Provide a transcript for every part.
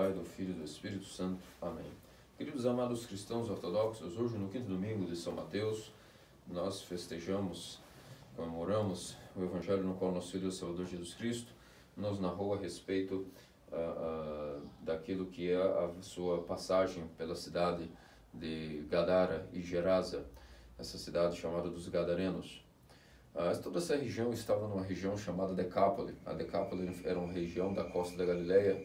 Pai, do Filho e do Espírito Santo. Amém. Queridos amados cristãos ortodoxos, hoje no quinto domingo de São Mateus, nós festejamos, comemoramos o Evangelho no qual nosso Filho e Salvador Jesus Cristo nos narrou a respeito daquilo que é a sua passagem pela cidade de Gadara e Gerasa, essa cidade chamada dos Gadarenos. Toda essa região estava numa região chamada Decápole. A Decápole era uma região da costa da Galileia.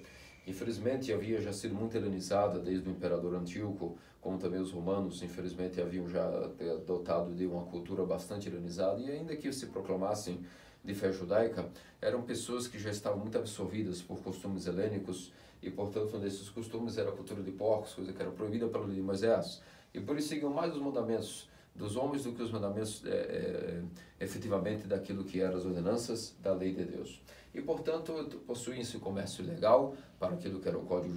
Infelizmente havia já sido muito helenizada desde o imperador Antíoco, como também os romanos, infelizmente, haviam já dotado de uma cultura bastante helenizada, e ainda que se proclamassem de fé judaica, eram pessoas que já estavam muito absorvidas por costumes helênicos, e portanto um desses costumes era a cultura de porcos, coisa que era proibida pela lei de Moisés, e por isso seguiam mais os mandamentos dos homens do que os mandamentos efetivamente daquilo que eram as ordenanças da lei de Deus. E, portanto, possuem esse comércio legal para aquilo que era o código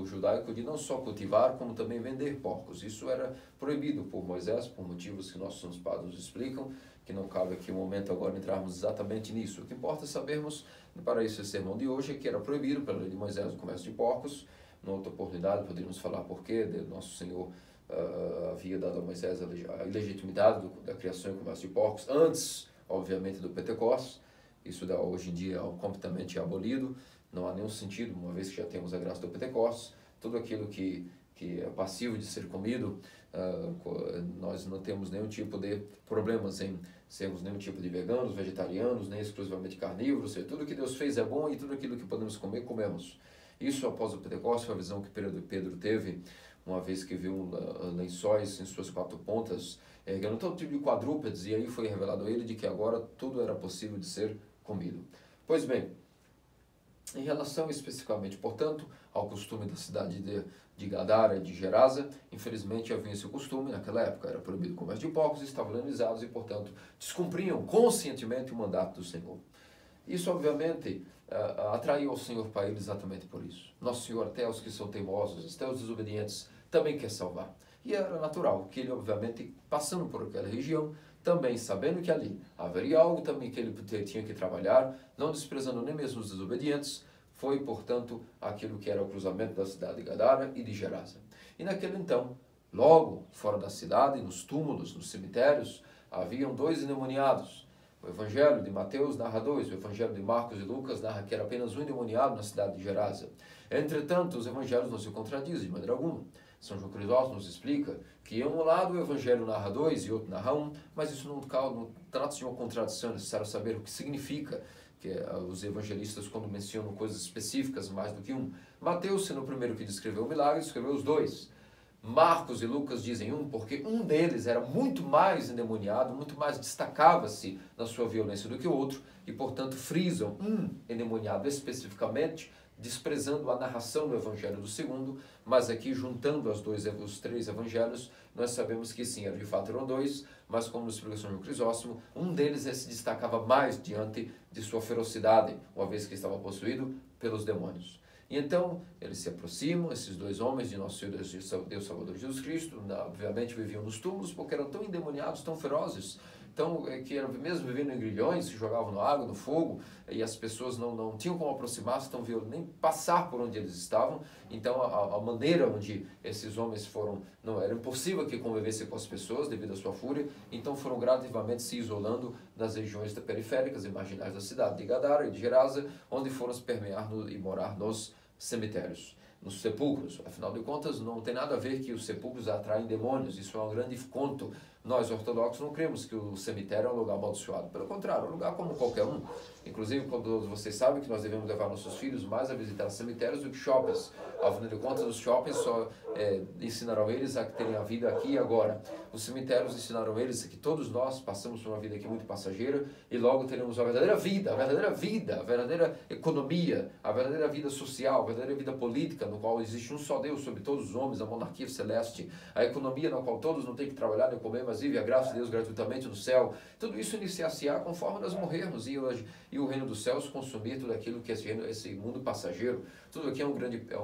judaico de não só cultivar, como também vender porcos. Isso era proibido por Moisés, por motivos que nossos santos padres nos explicam, que não cabe aqui o momento agora entrarmos exatamente nisso. O que importa sabermos, para esse sermão de hoje, é que era proibido pela lei de Moisés o comércio de porcos. Numa outra oportunidade poderíamos falar por quê, de nosso Senhor havia dado a Moisés a ilegitimidade da criação e comércio de porcos, antes, obviamente, do Pentecostes. Isso hoje em dia é completamente abolido, não há nenhum sentido, uma vez que já temos a graça do Pentecostes, tudo aquilo que é passivo de ser comido, nós não temos nenhum tipo de problemas em sermos nenhum tipo de veganos, vegetarianos, nem exclusivamente carnívoros, tudo que Deus fez é bom e tudo aquilo que podemos comer, comemos. Isso após o Pentecostes foi a visão que Pedro teve, uma vez que viu lençóis em suas quatro pontas, erguendo todo tipo de quadrúpedes, e aí foi revelado a ele de que agora tudo era possível de ser comido. Pois bem, em relação especificamente, portanto, ao costume da cidade de Gadara e de Gerasa, infelizmente havia esse costume, naquela época era proibido o comércio de porcos, estavam helenizados e, portanto, descumpriam conscientemente o mandato do Senhor. Isso, obviamente, atraiu ao Senhor para ele exatamente por isso. Nosso Senhor, até os que são teimosos, até os desobedientes, também quer salvar. E era natural que ele, obviamente, passando por aquela região, também sabendo que ali haveria algo também que ele tinha que trabalhar, não desprezando nem mesmo os desobedientes, foi, portanto, aquilo que era o cruzamento da cidade de Gadara e de Gerasa. E naquele então, logo fora da cidade, nos túmulos, nos cemitérios, haviam dois endemoniados. O Evangelho de Mateus narra dois, o Evangelho de Marcos e Lucas narra que era apenas um endemoniado na cidade de Gerasa. Entretanto, os Evangelhos não se contradizem de maneira alguma. São João Crisóstomo nos explica que, em um lado, o Evangelho narra dois e outro narra um, mas isso não trata-se de uma contradição, é necessário saber o que significa, que os evangelistas, quando mencionam coisas específicas, mais do que um. Mateus, sendo o primeiro que descreveu o milagre, escreveu os dois. Marcos e Lucas dizem um, porque um deles era muito mais endemoniado, muito mais destacava-se na sua violência do que o outro, e, portanto, frisam um endemoniado especificamente, desprezando a narração do Evangelho do segundo, mas aqui, juntando os três Evangelhos, nós sabemos que sim, de fato eram dois, mas como nos explica São João Crisóstomo, um deles se destacava mais diante de sua ferocidade, uma vez que estava possuído pelos demônios. E então, eles se aproximam, esses dois homens de nosso Senhor Deus Salvador Jesus Cristo, obviamente viviam nos túmulos, porque eram tão endemoniados, tão ferozes, que eram mesmo vivendo em grilhões, se jogavam na água, no fogo, e as pessoas não tinham como aproximar-se, nem passar por onde eles estavam. Então, a maneira onde esses homens foram, não era impossível que convivessem com as pessoas devido à sua fúria, então foram gradativamente se isolando nas regiões periféricas e marginais da cidade de Gadara e de Gerasa, onde foram se permear e morar nos cemitérios, nos sepulcros. Afinal de contas, não tem nada a ver que os sepulcros atraem demônios, isso é um grande conto. Nós, ortodoxos, não cremos que o cemitério é um lugar amaldiçoado. Pelo contrário, é um lugar como qualquer um. Inclusive, quando vocês sabem que nós devemos levar nossos filhos mais a visitar cemitérios do que shoppings. Afinal de contas, os shoppings só ensinaram eles a terem a vida aqui e agora. Os cemitérios ensinaram eles que todos nós passamos por uma vida aqui muito passageira e logo teremos a verdadeira vida, a verdadeira economia, a verdadeira vida social, a verdadeira vida política, no qual existe um só Deus sobre todos os homens, a monarquia celeste, a economia na qual todos não têm que trabalhar nem comer, mas vive a graça de Deus gratuitamente no céu. Tudo isso iniciar-se-á conforme nós morrermos e o reino dos céus consumir tudo aquilo que esse mundo passageiro. Tudo aqui é uma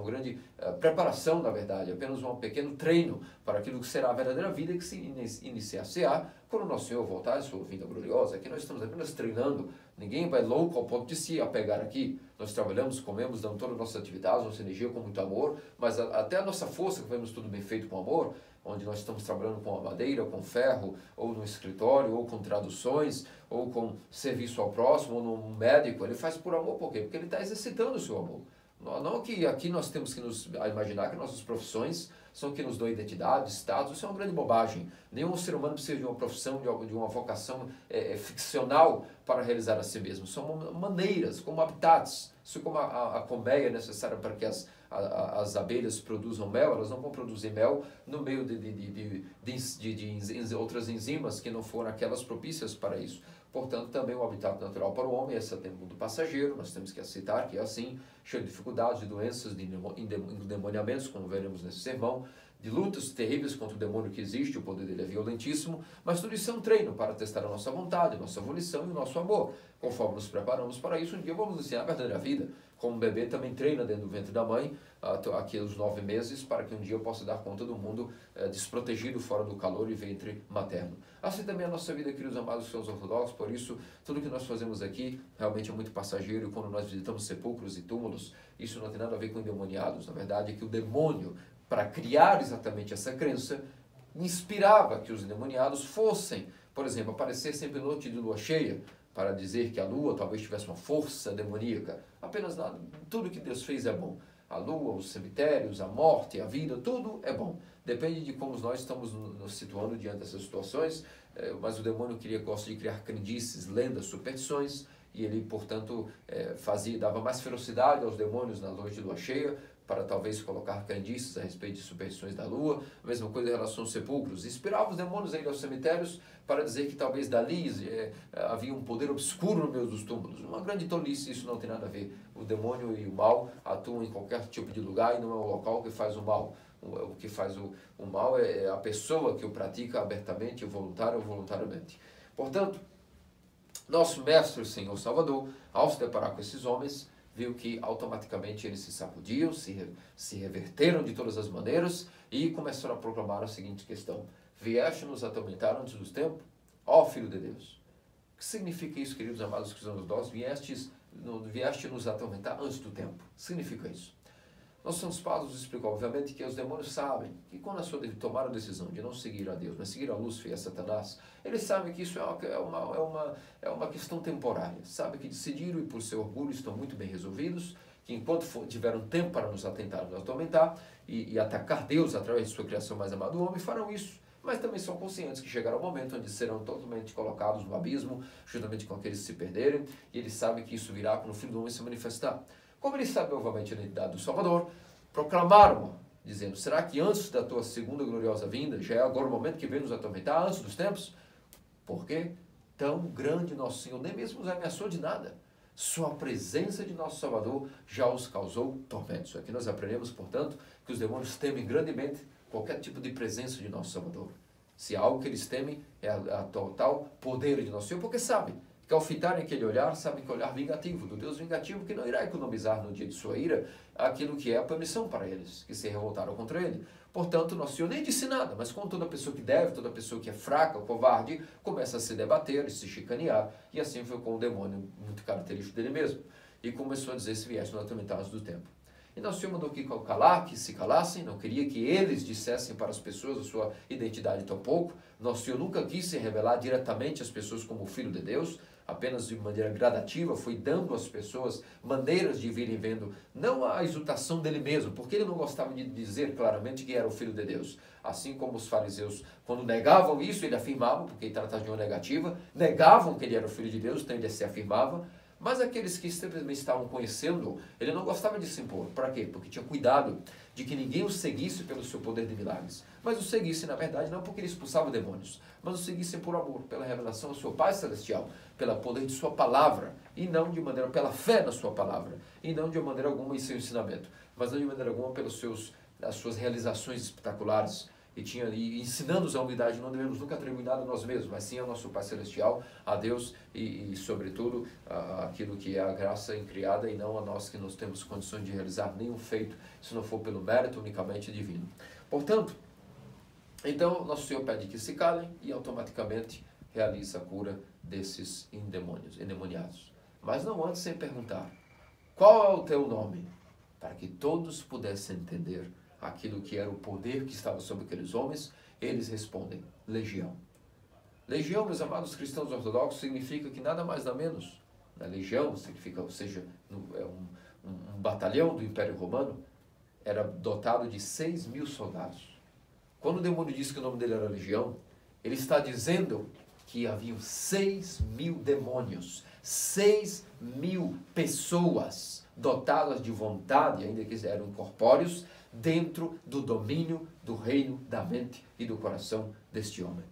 grande preparação, na verdade, apenas um pequeno treino para aquilo que será a verdadeira vida que se iniciar-se-á quando o nosso Senhor voltar em sua vinda gloriosa. Aqui nós estamos apenas treinando, ninguém vai louco ao ponto de se apegar aqui. nós trabalhamos, comemos, damos toda a nossa atividade, nossa energia com muito amor, mas até a nossa força, que vemos tudo bem feito com amor, onde nós estamos trabalhando com a madeira, com ferro, ou no escritório, ou com traduções, ou com serviço ao próximo, ou num médico, ele faz por amor, por quê? Porque ele está exercitando o seu amor. Não que aqui nós temos que nos imaginar que nossas profissões são que nos dão identidade, status, isso é uma grande bobagem. Nenhum ser humano precisa de uma profissão, de uma vocação ficcional para realizar a si mesmo. São maneiras, como habitats. Assim como a colmeia é necessária para que as abelhas produzam mel, elas não vão produzir mel no meio de outras enzimas que não foram aquelas propícias para isso. Portanto, também o habitat natural para o homem é esse mundo passageiro, nós temos que aceitar que é assim, cheio de dificuldades, de doenças, de endemoniamentos, como veremos nesse sermão, de lutas terríveis contra o demônio que existe, o poder dele é violentíssimo, mas tudo isso é um treino para testar a nossa vontade, a nossa volição e o nosso amor. Conforme nos preparamos para isso, um dia vamos ensinar a verdadeira vida. Como um bebê também treina dentro do ventre da mãe, aqui aos 9 meses, para que um dia eu possa dar conta do mundo desprotegido, fora do calor e ventre materno. Assim também a nossa vida, queridos amados cristãos ortodoxos, por isso, tudo que nós fazemos aqui realmente é muito passageiro, e quando nós visitamos sepulcros e túmulos, isso não tem nada a ver com endemoniados. Na verdade, é que o demônio, para criar exatamente essa crença, inspirava que os endemoniados fossem, por exemplo, aparecer sempre noite de lua cheia, para dizer que a lua talvez tivesse uma força demoníaca. Apenas nada, tudo que Deus fez é bom. A lua, os cemitérios, a morte, a vida, tudo é bom. Depende de como nós estamos nos situando diante dessas situações, mas o demônio gosta de criar crendices, lendas, superstições, e ele, portanto, dava mais ferocidade aos demônios na noite de lua cheia, para talvez colocar crendices a respeito de superstições da lua, a mesma coisa em relação aos sepulcros. Inspirava os demônios a ir aos cemitérios para dizer que talvez dali havia um poder obscuro no meio dos túmulos. Uma grande tolice, isso não tem nada a ver. O demônio e o mal atuam em qualquer tipo de lugar e não é o local que faz o mal. O que faz o mal é a pessoa que o pratica abertamente, voluntário ou voluntariamente. Portanto, nosso Mestre, o Senhor Salvador, ao se deparar com esses homens, viu que automaticamente eles se sacudiam, se reverteram de todas as maneiras e começaram a proclamar a seguinte questão: vieste nos atormentar antes dos tempos? Ó Filho de Deus! O que significa isso, queridos amados cristãos ortodoxos? Vieste nos atormentar antes do tempo. Significa isso. Nosso Santo Padre nos explicou, obviamente, que os demônios sabem que quando tomaram a decisão de não seguir a Deus, mas seguir a Lúcifer e a Satanás, eles sabem que isso é uma questão temporária. Sabem que decidiram e por seu orgulho estão muito bem resolvidos, que enquanto tiveram tempo para nos atentar, nos atormentar e atacar Deus através de sua criação mais amada, o homem, farão isso. Mas também são conscientes que chegará o momento onde serão totalmente colocados no abismo, juntamente com aqueles que se perderem, e eles sabem que isso virá quando o Filho do Homem se manifestar. Como eles sabem, obviamente, a identidade do Salvador, proclamaram, dizendo: será que antes da tua segunda gloriosa vinda, já é agora o momento que vem nos atormentar, antes dos tempos? Por quê? Tão grande nosso Senhor, nem mesmo nos ameaçou de nada. Sua presença de nosso Salvador já os causou tormentos. Aqui nós aprendemos, portanto, que os demônios temem grandemente qualquer tipo de presença de nosso Salvador. Se há algo que eles temem, é a total poder de nosso Senhor, porque sabem que ao fitarem aquele olhar, sabem que é o olhar vingativo, do Deus vingativo, que não irá economizar no dia de sua ira aquilo que é a punição para eles, que se revoltaram contra ele. Portanto, nosso Senhor nem disse nada, mas como toda pessoa que deve, toda pessoa que é fraca, covarde, começa a se debater e se chicanear, e assim foi com o demônio, muito característico dele mesmo, e começou a dizer: se viesse nos atormentar antes do tempo. E nosso Senhor mandou que se calassem, não queria que eles dissessem para as pessoas a sua identidade tão pouco. Nosso Senhor nunca quis se revelar diretamente às pessoas como o Filho de Deus, apenas de maneira gradativa, foi dando às pessoas maneiras de virem vendo, não a exultação dele mesmo, porque ele não gostava de dizer claramente que era o Filho de Deus. Assim como os fariseus, quando negavam isso, ele afirmava, porque ele tratava de uma negativa, negavam que ele era o Filho de Deus, então ele se afirmava. Mas aqueles que simplesmente estavam conhecendo, ele não gostava de se impor. Para quê? Porque tinha cuidado de que ninguém o seguisse pelo seu poder de milagres. Mas o seguisse, na verdade, não porque ele expulsava demônios, mas o seguisse por amor, pela revelação do seu Pai Celestial, pelo poder de sua palavra, e não de maneira, pela fé na sua palavra, e não de maneira alguma em seu ensinamento, mas não de maneira alguma pelas suas realizações espetaculares, e ensinando-nos a humildade. Não devemos nunca atribuir nada a nós mesmos, mas sim ao nosso Pai Celestial, a Deus e sobretudo, aquilo que é a graça incriada, e não a nós que não temos condições de realizar nenhum feito, se não for pelo mérito unicamente divino. Portanto, então, nosso Senhor pede que se calem e automaticamente realiza a cura desses endemoniados. Mas não antes sem perguntar: qual é o teu nome? Para que todos pudessem entender aquilo que era o poder que estava sobre aqueles homens, eles respondem, Legião. Legião, meus amados cristãos ortodoxos, significa que nada mais nada menos. A legião significa, ou seja, é um batalhão do Império Romano, era dotado de 6.000 soldados. Quando o demônio disse que o nome dele era Legião, ele está dizendo que haviam 6.000 demônios, 6.000 pessoas dotadas de vontade, ainda que eram corpóreos, dentro do domínio do reino da mente e do coração deste homem,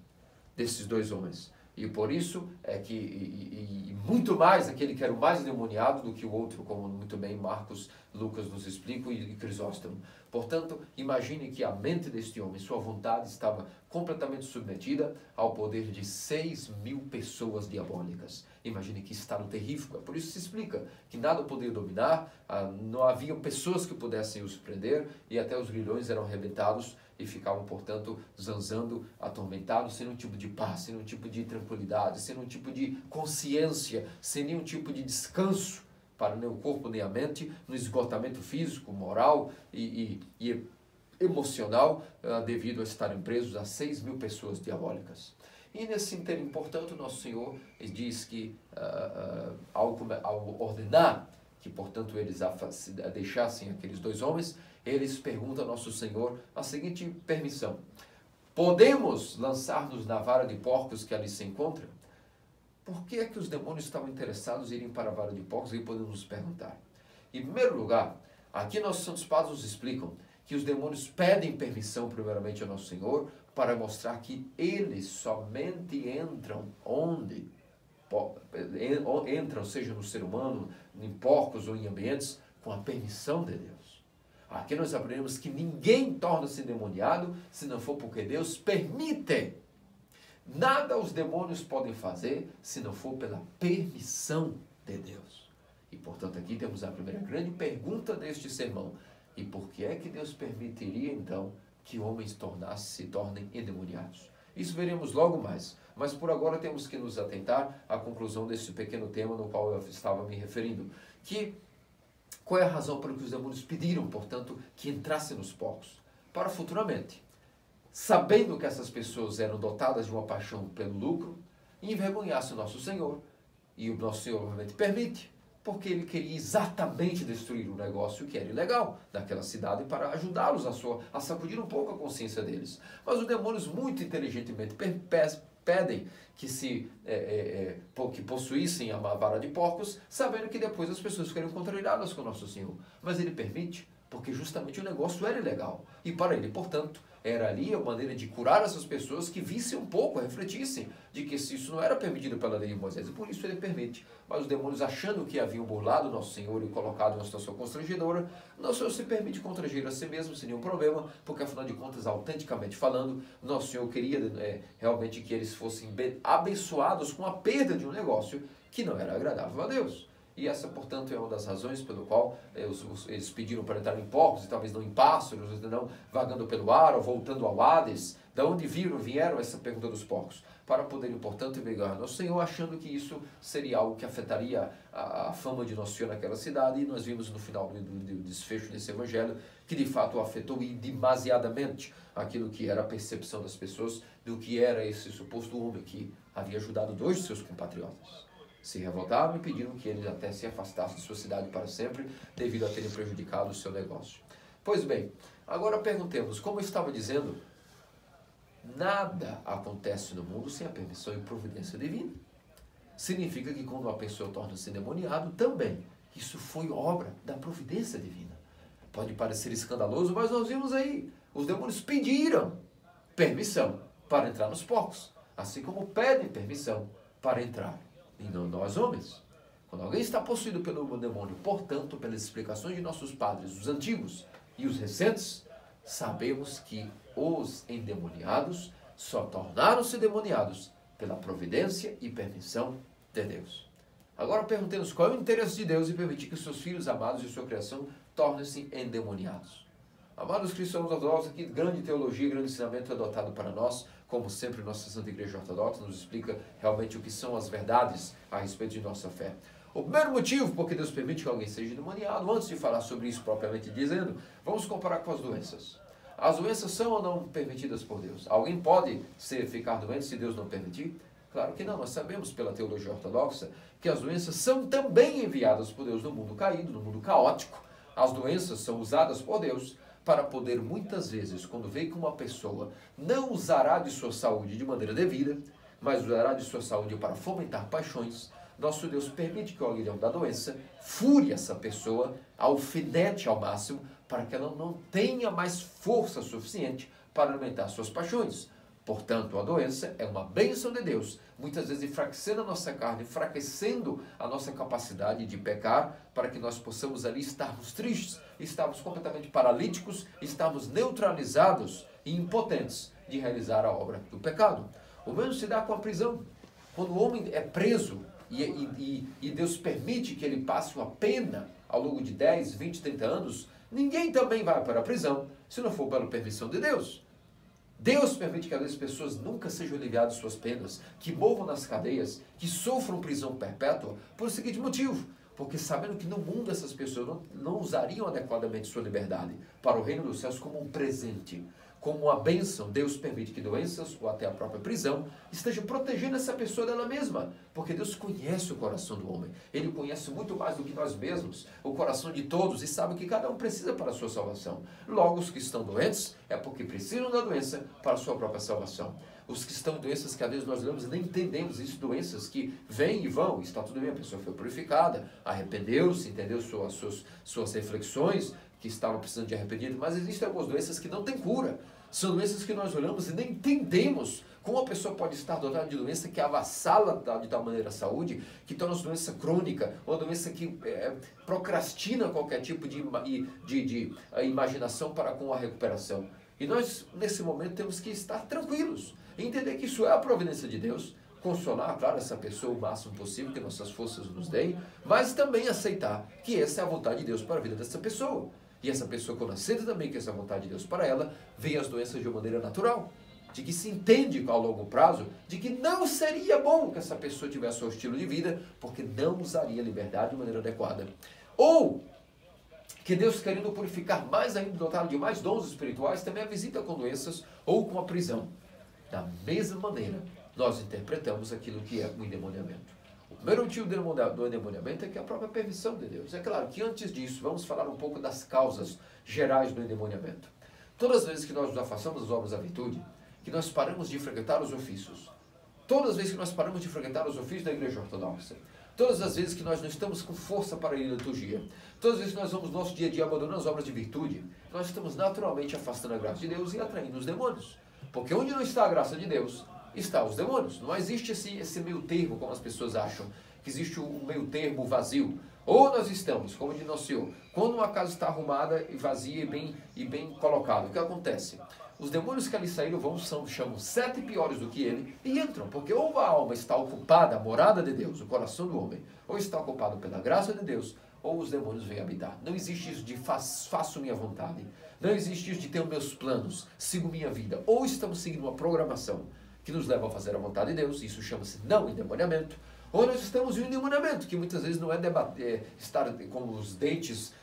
desses dois homens. E por isso é que, e muito mais, aquele que era o mais endemoniado do que o outro, como muito bem Marcos, Lucas nos explicam e Crisóstomo. Portanto, imagine que a mente deste homem, sua vontade estava completamente submetida ao poder de 6.000 pessoas diabólicas. Imagine que estado terrífico. Por isso se explica que nada o podia dominar, não havia pessoas que pudessem os prender e até os grilhões eram arrebentados e ficavam, portanto, zanzando, atormentados, sem nenhum tipo de paz, sem nenhum tipo de tranquilidade, sem nenhum tipo de consciência, sem nenhum tipo de descanso para nem o corpo nem a mente, no esgotamento físico, moral e emocional, devido a estarem presos a 6.000 pessoas diabólicas. E nesse inteiro importante, o nosso Senhor diz que, ao ordenar que, portanto, eles deixassem aqueles dois homens, eles perguntam ao nosso Senhor a seguinte permissão: podemos lançar-nos na vara de porcos que ali se encontra? Por que é que os demônios estavam interessados em irem para a vara de porcos? E podemos nos perguntar. Em primeiro lugar, aqui nossos santos padres nos explicam que os demônios pedem permissão primeiramente ao nosso Senhor para mostrar que eles somente entram onde entram, seja no ser humano, em porcos ou em ambientes, com a permissão de Deus. Aqui nós aprendemos que ninguém torna-se endemoniado se não for porque Deus permite. Nada os demônios podem fazer se não for pela permissão de Deus. E portanto aqui temos a primeira grande pergunta deste sermão. E por que é que Deus permitiria então que homens se tornem endemoniados? Isso veremos logo mais. Mas por agora temos que nos atentar à conclusão desse pequeno tema no qual eu estava me referindo. Qual é a razão pela que os demônios pediram, portanto, que entrassem nos porcos? Para futuramente, sabendo que essas pessoas eram dotadas de uma paixão pelo lucro, envergonhassem o nosso Senhor. E o nosso Senhor, obviamente, permite, porque ele queria exatamente destruir o negócio que era ilegal daquela cidade para ajudá-los a sacudir um pouco a consciência deles. Mas os demônios muito inteligentemente pedem que possuíssem a vara de porcos, sabendo que depois as pessoas ficariam contrariadas com o nosso Senhor. Mas ele permite, porque justamente o negócio era ilegal. E para ele, portanto, era ali a maneira de curar essas pessoas que vissem um pouco, refletissem de que isso não era permitido pela lei de Moisés. E por isso ele permite. Mas os demônios, achando que haviam burlado o nosso Senhor e colocado em uma situação constrangedora, nosso Senhor se permite constranger a si mesmo sem nenhum problema, porque afinal de contas, autenticamente falando, nosso Senhor queria realmente que eles fossem abençoados com a perda de um negócio que não era agradável a Deus. E essa, portanto, é uma das razões pelo qual eles pediram para entrar em porcos, e talvez não em pássaros, não vagando pelo ar ou voltando ao Hades. Da onde vieram essa pergunta dos porcos? Para poderem, portanto, envergonhar nosso Senhor, achando que isso seria algo que afetaria a fama de nosso Senhor naquela cidade. E nós vimos no final do desfecho desse evangelho que, de fato, afetou demasiadamente aquilo que era a percepção das pessoas do que era esse suposto homem que havia ajudado dois de seus compatriotas. Se revoltaram e pediram que ele até se afastasse de sua cidade para sempre, devido a terem prejudicado o seu negócio. Pois bem, agora perguntemos, como eu estava dizendo, nada acontece no mundo sem a permissão e providência divina. Significa que quando uma pessoa torna-se endemoniado, também, isso foi obra da providência divina. Pode parecer escandaloso, mas nós vimos aí, os demônios pediram permissão para entrar nos porcos, assim como pedem permissão para entrar. E não nós homens. Quando alguém está possuído pelo demônio, portanto, pelas explicações de nossos padres, os antigos e os recentes, sabemos que os endemoniados só tornaram-se demoniados pela providência e permissão de Deus. Agora perguntemos qual é o interesse de Deus em permitir que os seus filhos amados e sua criação tornem-se endemoniados. Amados cristãos ortodoxos, aqui grande teologia, grande ensinamento adotado para nós, como sempre nossa Santa Igreja Ortodoxa nos explica realmente o que são as verdades a respeito de nossa fé. O primeiro motivo porque Deus permite que alguém seja endemoniado, antes de falar sobre isso propriamente dizendo, vamos comparar com as doenças. As doenças são ou não permitidas por Deus? Alguém pode ficar doente se Deus não permitir? Claro que não. Nós sabemos pela teologia ortodoxa que as doenças são também enviadas por Deus no mundo caído, no mundo caótico. As doenças são usadas por Deus para poder, muitas vezes, quando vê que uma pessoa não usará de sua saúde de maneira devida, mas usará de sua saúde para fomentar paixões, nosso Deus permite que o aguilhão da doença fure essa pessoa, alfinete ao máximo, para que ela não tenha mais força suficiente para alimentar suas paixões. Portanto, a doença é uma bênção de Deus, muitas vezes enfraquecendo a nossa carne, enfraquecendo a nossa capacidade de pecar, para que nós possamos ali estarmos tristes, estarmos completamente paralíticos, estarmos neutralizados e impotentes de realizar a obra do pecado. O mesmo se dá com a prisão. Quando o homem é preso e Deus permite que ele passe uma pena ao longo de 10, 20, 30 anos, ninguém também vai para a prisão se não for pela permissão de Deus. Deus permite que as pessoas nunca sejam aliviadas de suas penas, que morram nas cadeias, que sofram prisão perpétua, por o seguinte motivo: porque sabendo que no mundo essas pessoas não usariam adequadamente sua liberdade para o reino dos céus como um presente, como uma bênção. Deus permite que doenças ou até a própria prisão estejam protegendo essa pessoa dela mesma, porque Deus conhece o coração do homem. Ele conhece muito mais do que nós mesmos, o coração de todos, e sabe o que cada um precisa para a sua salvação. Logo, os que estão doentes é porque precisam da doença para a sua própria salvação. Os que estão em doenças que às vezes nós lemos e nem entendemos isso, doenças que vêm e vão, está tudo bem, a pessoa foi purificada, arrependeu-se, entendeu suas reflexões, que estavam precisando de arrependimento, mas existem algumas doenças que não têm cura. São doenças que nós olhamos e nem entendemos como a pessoa pode estar dotada de doença que avassala de tal maneira a saúde, que torna-se doença crônica, uma doença que procrastina qualquer tipo de imaginação para com a recuperação. E nós, nesse momento, temos que estar tranquilos, entender que isso é a providência de Deus, consolar, claro, essa pessoa o máximo possível, que nossas forças nos deem, mas também aceitar que essa é a vontade de Deus para a vida dessa pessoa. E essa pessoa, quando aceita também que essa é a vontade de Deus para ela, vê as doenças de uma maneira natural, de que se entende ao longo prazo, de que não seria bom que essa pessoa tivesse o estilo de vida, porque não usaria a liberdade de maneira adequada. Ou que Deus, querendo purificar mais ainda, dotado de mais dons espirituais, também a visita com doenças ou com a prisão. Da mesma maneira, nós interpretamos aquilo que é o endemoniamento. O primeiro motivo do endemoniamento é que é a própria permissão de Deus. É claro que antes disso, vamos falar um pouco das causas gerais do endemoniamento. Todas as vezes que nós nos afastamos das obras da virtude, que nós paramos de frequentar os ofícios, todas as vezes que nós paramos de frequentar os ofícios da igreja ortodoxa, todas as vezes que nós não estamos com força para ir à liturgia, todas as vezes que nós vamos no nosso dia a dia abandonando as obras de virtude, nós estamos naturalmente afastando a graça de Deus e atraindo os demônios. Porque onde não está a graça de Deus, está os demônios. Não existe esse meio termo, como as pessoas acham, que existe um meio termo vazio. Ou nós estamos, como diz nosso Senhor, quando uma casa está arrumada e vazia e bem colocada, o que acontece? Os demônios que ali saíram chamam 7 piores do que ele e entram, porque ou a alma está ocupada, a morada de Deus, o coração do homem, ou está ocupado pela graça de Deus, ou os demônios vêm habitar. Não existe isso de faço minha vontade, não existe isso de ter os meus planos, sigo minha vida. Ou estamos seguindo uma programação que nos leva a fazer a vontade de Deus, isso chama-se não endemoniamento, ou nós estamos em um endemoniamento, que muitas vezes não é estar com os dentes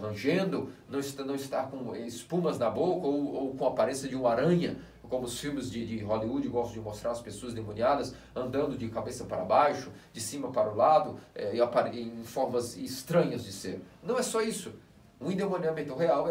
rangendo, não estar com espumas na boca, ou com a aparência de uma aranha, como os filmes de Hollywood gostam de mostrar as pessoas endemoniadas andando de cabeça para baixo, de cima para o lado, em formas estranhas de ser. Não é só isso. Um endemoniamento real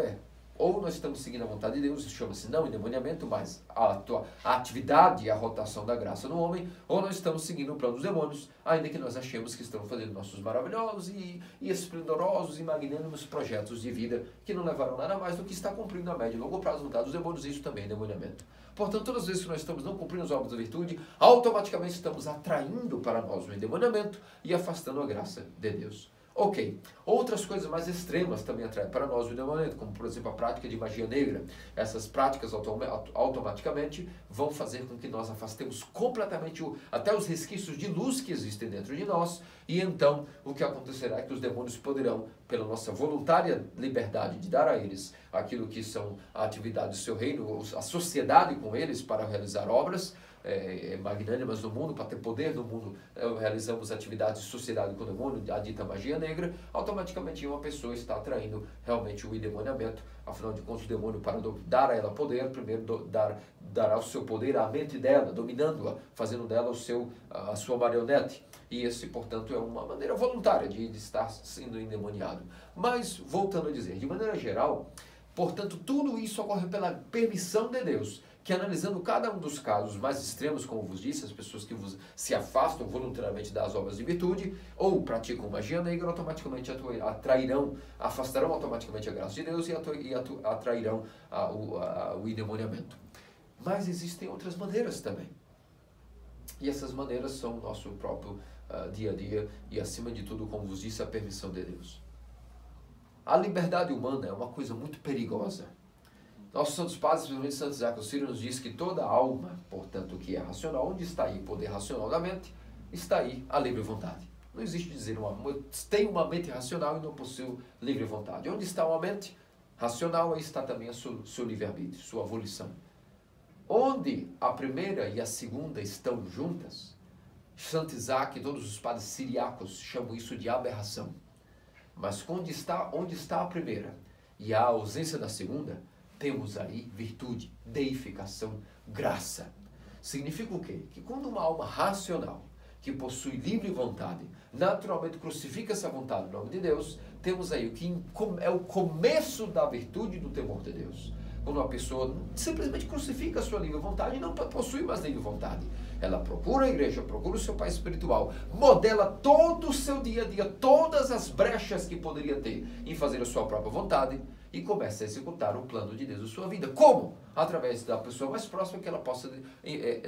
ou nós estamos seguindo a vontade de Deus, isso chama-se não endemoniamento, mas a atividade e a rotação da graça no homem, ou nós estamos seguindo o plano dos demônios, ainda que nós achemos que estamos fazendo nossos maravilhosos e esplendorosos e magnânimos projetos de vida que não levarão nada mais do que estar cumprindo a médio e longo prazo a vontade dos demônios, isso também é endemoniamento. Portanto, todas as vezes que nós estamos não cumprindo as obras da virtude, automaticamente estamos atraindo para nós o endemoniamento e afastando a graça de Deus. Ok, outras coisas mais extremas também atraem para nós o endemoniamento, como por exemplo a prática de magia negra. Essas práticas automaticamente vão fazer com que nós afastemos completamente até os resquícios de luz que existem dentro de nós, e então o que acontecerá é que os demônios poderão pela nossa voluntária liberdade de dar a eles aquilo que são a atividade do seu reino, a sociedade com eles para realizar obras magnânimas no mundo, para ter poder no mundo, realizamos atividades de sociedade com o demônio, a dita magia negra, automaticamente uma pessoa está atraindo realmente o endemoniamento. Afinal de contas, o demônio, para dar a ela poder, primeiro dará o seu poder à mente dela, dominando-a, fazendo dela a sua marionete. E esse, portanto, é uma maneira voluntária de estar sendo endemoniado. Mas, voltando a dizer, de maneira geral, portanto, tudo isso ocorre pela permissão de Deus, que analisando cada um dos casos mais extremos, como vos disse, as pessoas que se afastam voluntariamente das obras de virtude, ou praticam magia negra, automaticamente afastarão automaticamente a graça de Deus e atrairão o endemoniamento. Mas existem outras maneiras também. E essas maneiras são o nosso próprio dia a dia e, acima de tudo, como vos disse, a permissão de Deus. A liberdade humana é uma coisa muito perigosa. Nossos santos padres, principalmente Santo Isaac Sírio, nos diz que toda alma, portanto, que é racional, onde está aí o poder racional da mente, está aí a livre vontade. Não existe dizer, tenho uma mente racional e não possuo livre vontade. Onde está uma mente racional, aí está também o seu livre-arbítrio, sua volição. Onde a primeira e a segunda estão juntas, Santo Isaac e todos os padres siriacos chamam isso de aberração. Mas onde está a primeira e a ausência da segunda, temos aí virtude, deificação, graça. Significa o quê? Que quando uma alma racional, que possui livre vontade, naturalmente crucifica essa vontade no nome de Deus, temos aí o que é o começo da virtude do temor de Deus. Quando uma pessoa simplesmente crucifica a sua livre vontade e não possui mais livre vontade. Ela procura a igreja, procura o seu pai espiritual, modela todo o seu dia a dia, todas as brechas que poderia ter em fazer a sua própria vontade e começa a executar o plano de Deus na sua vida. Como? Através da pessoa mais próxima que ela possa,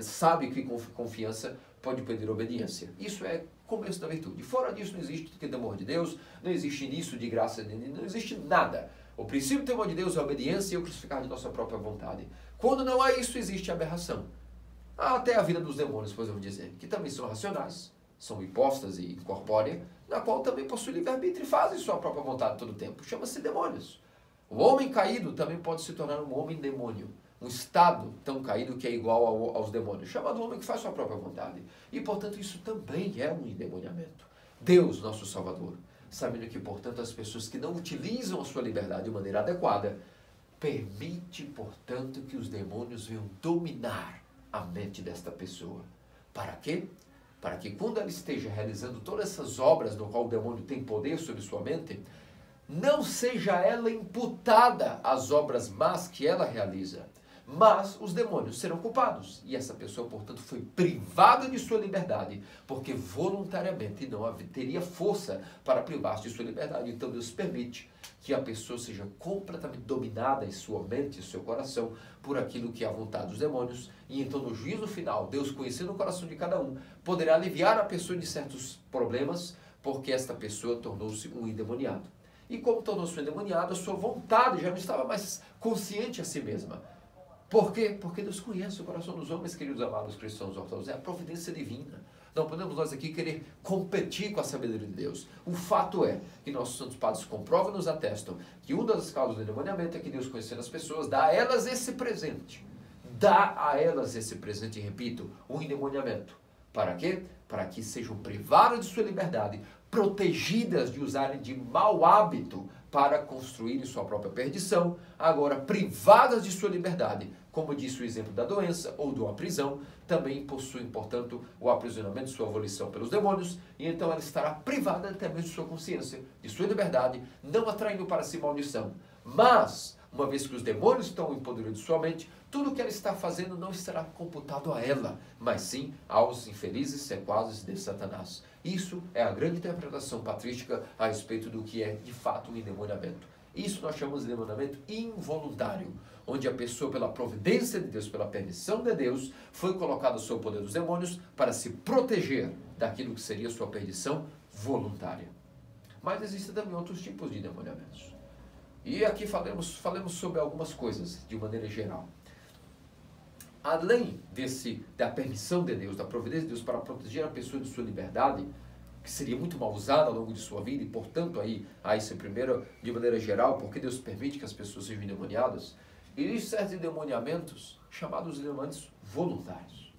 sabe que com confiança pode pedir obediência. Isso é começo da virtude. Fora disso não existe temor de Deus, não existe início de graça, não existe nada. O princípio do temor de Deus é a obediência e o crucificar de nossa própria vontade. Quando não há isso, existe aberração. Há até a vida dos demônios, podemos dizer, que também são racionais, são hipóstase e incorpórea, na qual também possui livre-arbítrio e fazem sua própria vontade todo o tempo. Chama-se demônios. O homem caído também pode se tornar um homem demônio, um estado tão caído que é igual aos demônios, chamado homem que faz sua própria vontade. E, portanto, isso também é um endemoniamento. Deus, nosso Salvador, sabendo que, portanto, as pessoas que não utilizam a sua liberdade de maneira adequada, permite, portanto, que os demônios venham dominar a mente desta pessoa. Para quê? Para que quando ela esteja realizando todas essas obras no qual o demônio tem poder sobre sua mente, não seja ela imputada às obras más que ela realiza, mas os demônios serão culpados. E essa pessoa, portanto, foi privada de sua liberdade, porque voluntariamente não teria força para privar-se de sua liberdade. Então Deus permite que a pessoa seja completamente dominada em sua mente, em seu coração, por aquilo que é a vontade dos demônios. E então, no juízo final, Deus, conhecendo o coração de cada um, poderá aliviar a pessoa de certos problemas, porque esta pessoa tornou-se um endemoniado. E como tornou-se um endemoniado, a sua vontade já não estava mais consciente a si mesma. Por quê? Porque Deus conhece o coração dos homens, queridos amados cristãos ortodoxos. É a providência divina. Não podemos nós aqui querer competir com a sabedoria de Deus. O fato é que nossos santos padres comprovam e nos atestam que uma das causas do endemoniamento é que Deus, conhecendo as pessoas, dá a elas esse presente. Dá a elas esse presente, e repito, o endemoniamento. Para quê? Para que sejam privadas de sua liberdade, protegidas de usarem de mau hábito para construírem sua própria perdição, agora privadas de sua liberdade, como disse o exemplo da doença ou de uma prisão, também possuem, portanto, o aprisionamento de sua volição pelos demônios, e então ela estará privada até mesmo de sua consciência, de sua liberdade, não atraindo para si maldição. Mas, uma vez que os demônios estão em poder de sua mente, tudo o que ela está fazendo não estará computado a ela, mas sim aos infelizes sequazes de Satanás. Isso é a grande interpretação patrística a respeito do que é, de fato, um endemoniamento. Isso nós chamamos de endemoniamento involuntário, onde a pessoa, pela providência de Deus, pela permissão de Deus, foi colocada sob o poder dos demônios para se proteger daquilo que seria sua perdição voluntária. Mas existem também outros tipos de endemoniamentos. E aqui falamos sobre algumas coisas, de maneira geral. Além da permissão de Deus, da providência de Deus para proteger a pessoa de sua liberdade, que seria muito mal usada ao longo de sua vida, e portanto aí, isso primeiro, de maneira geral, porque Deus permite que as pessoas sejam endemoniadas, existem certos endemoniamentos chamados endemoniamentos voluntários.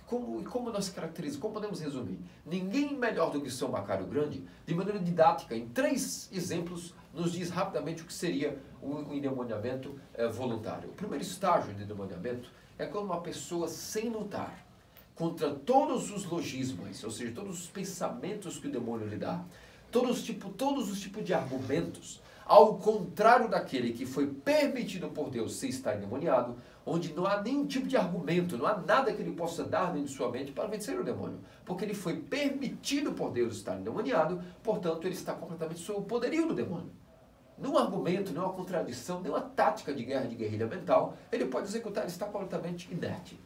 Como nós caracterizamos, como podemos resumir? Ninguém melhor do que São Macário Grande, de maneira didática, em 3 exemplos, nos diz rapidamente o que seria o endemoniamento voluntário. O primeiro estágio de endemoniamento é quando uma pessoa, sem lutar contra todos os logismos, ou seja, todos os pensamentos que o demônio lhe dá, todos os tipos de argumentos, ao contrário daquele que foi permitido por Deus se estar endemoniado, onde não há nenhum tipo de argumento, não há nada que ele possa dar dentro de sua mente para vencer o demônio, porque ele foi permitido por Deus estar endemoniado, portanto ele está completamente sob o poderio do demônio. Nenhum argumento, nenhuma contradição, nenhuma tática de guerra, de guerrilha mental, ele pode executar, ele está completamente inerte.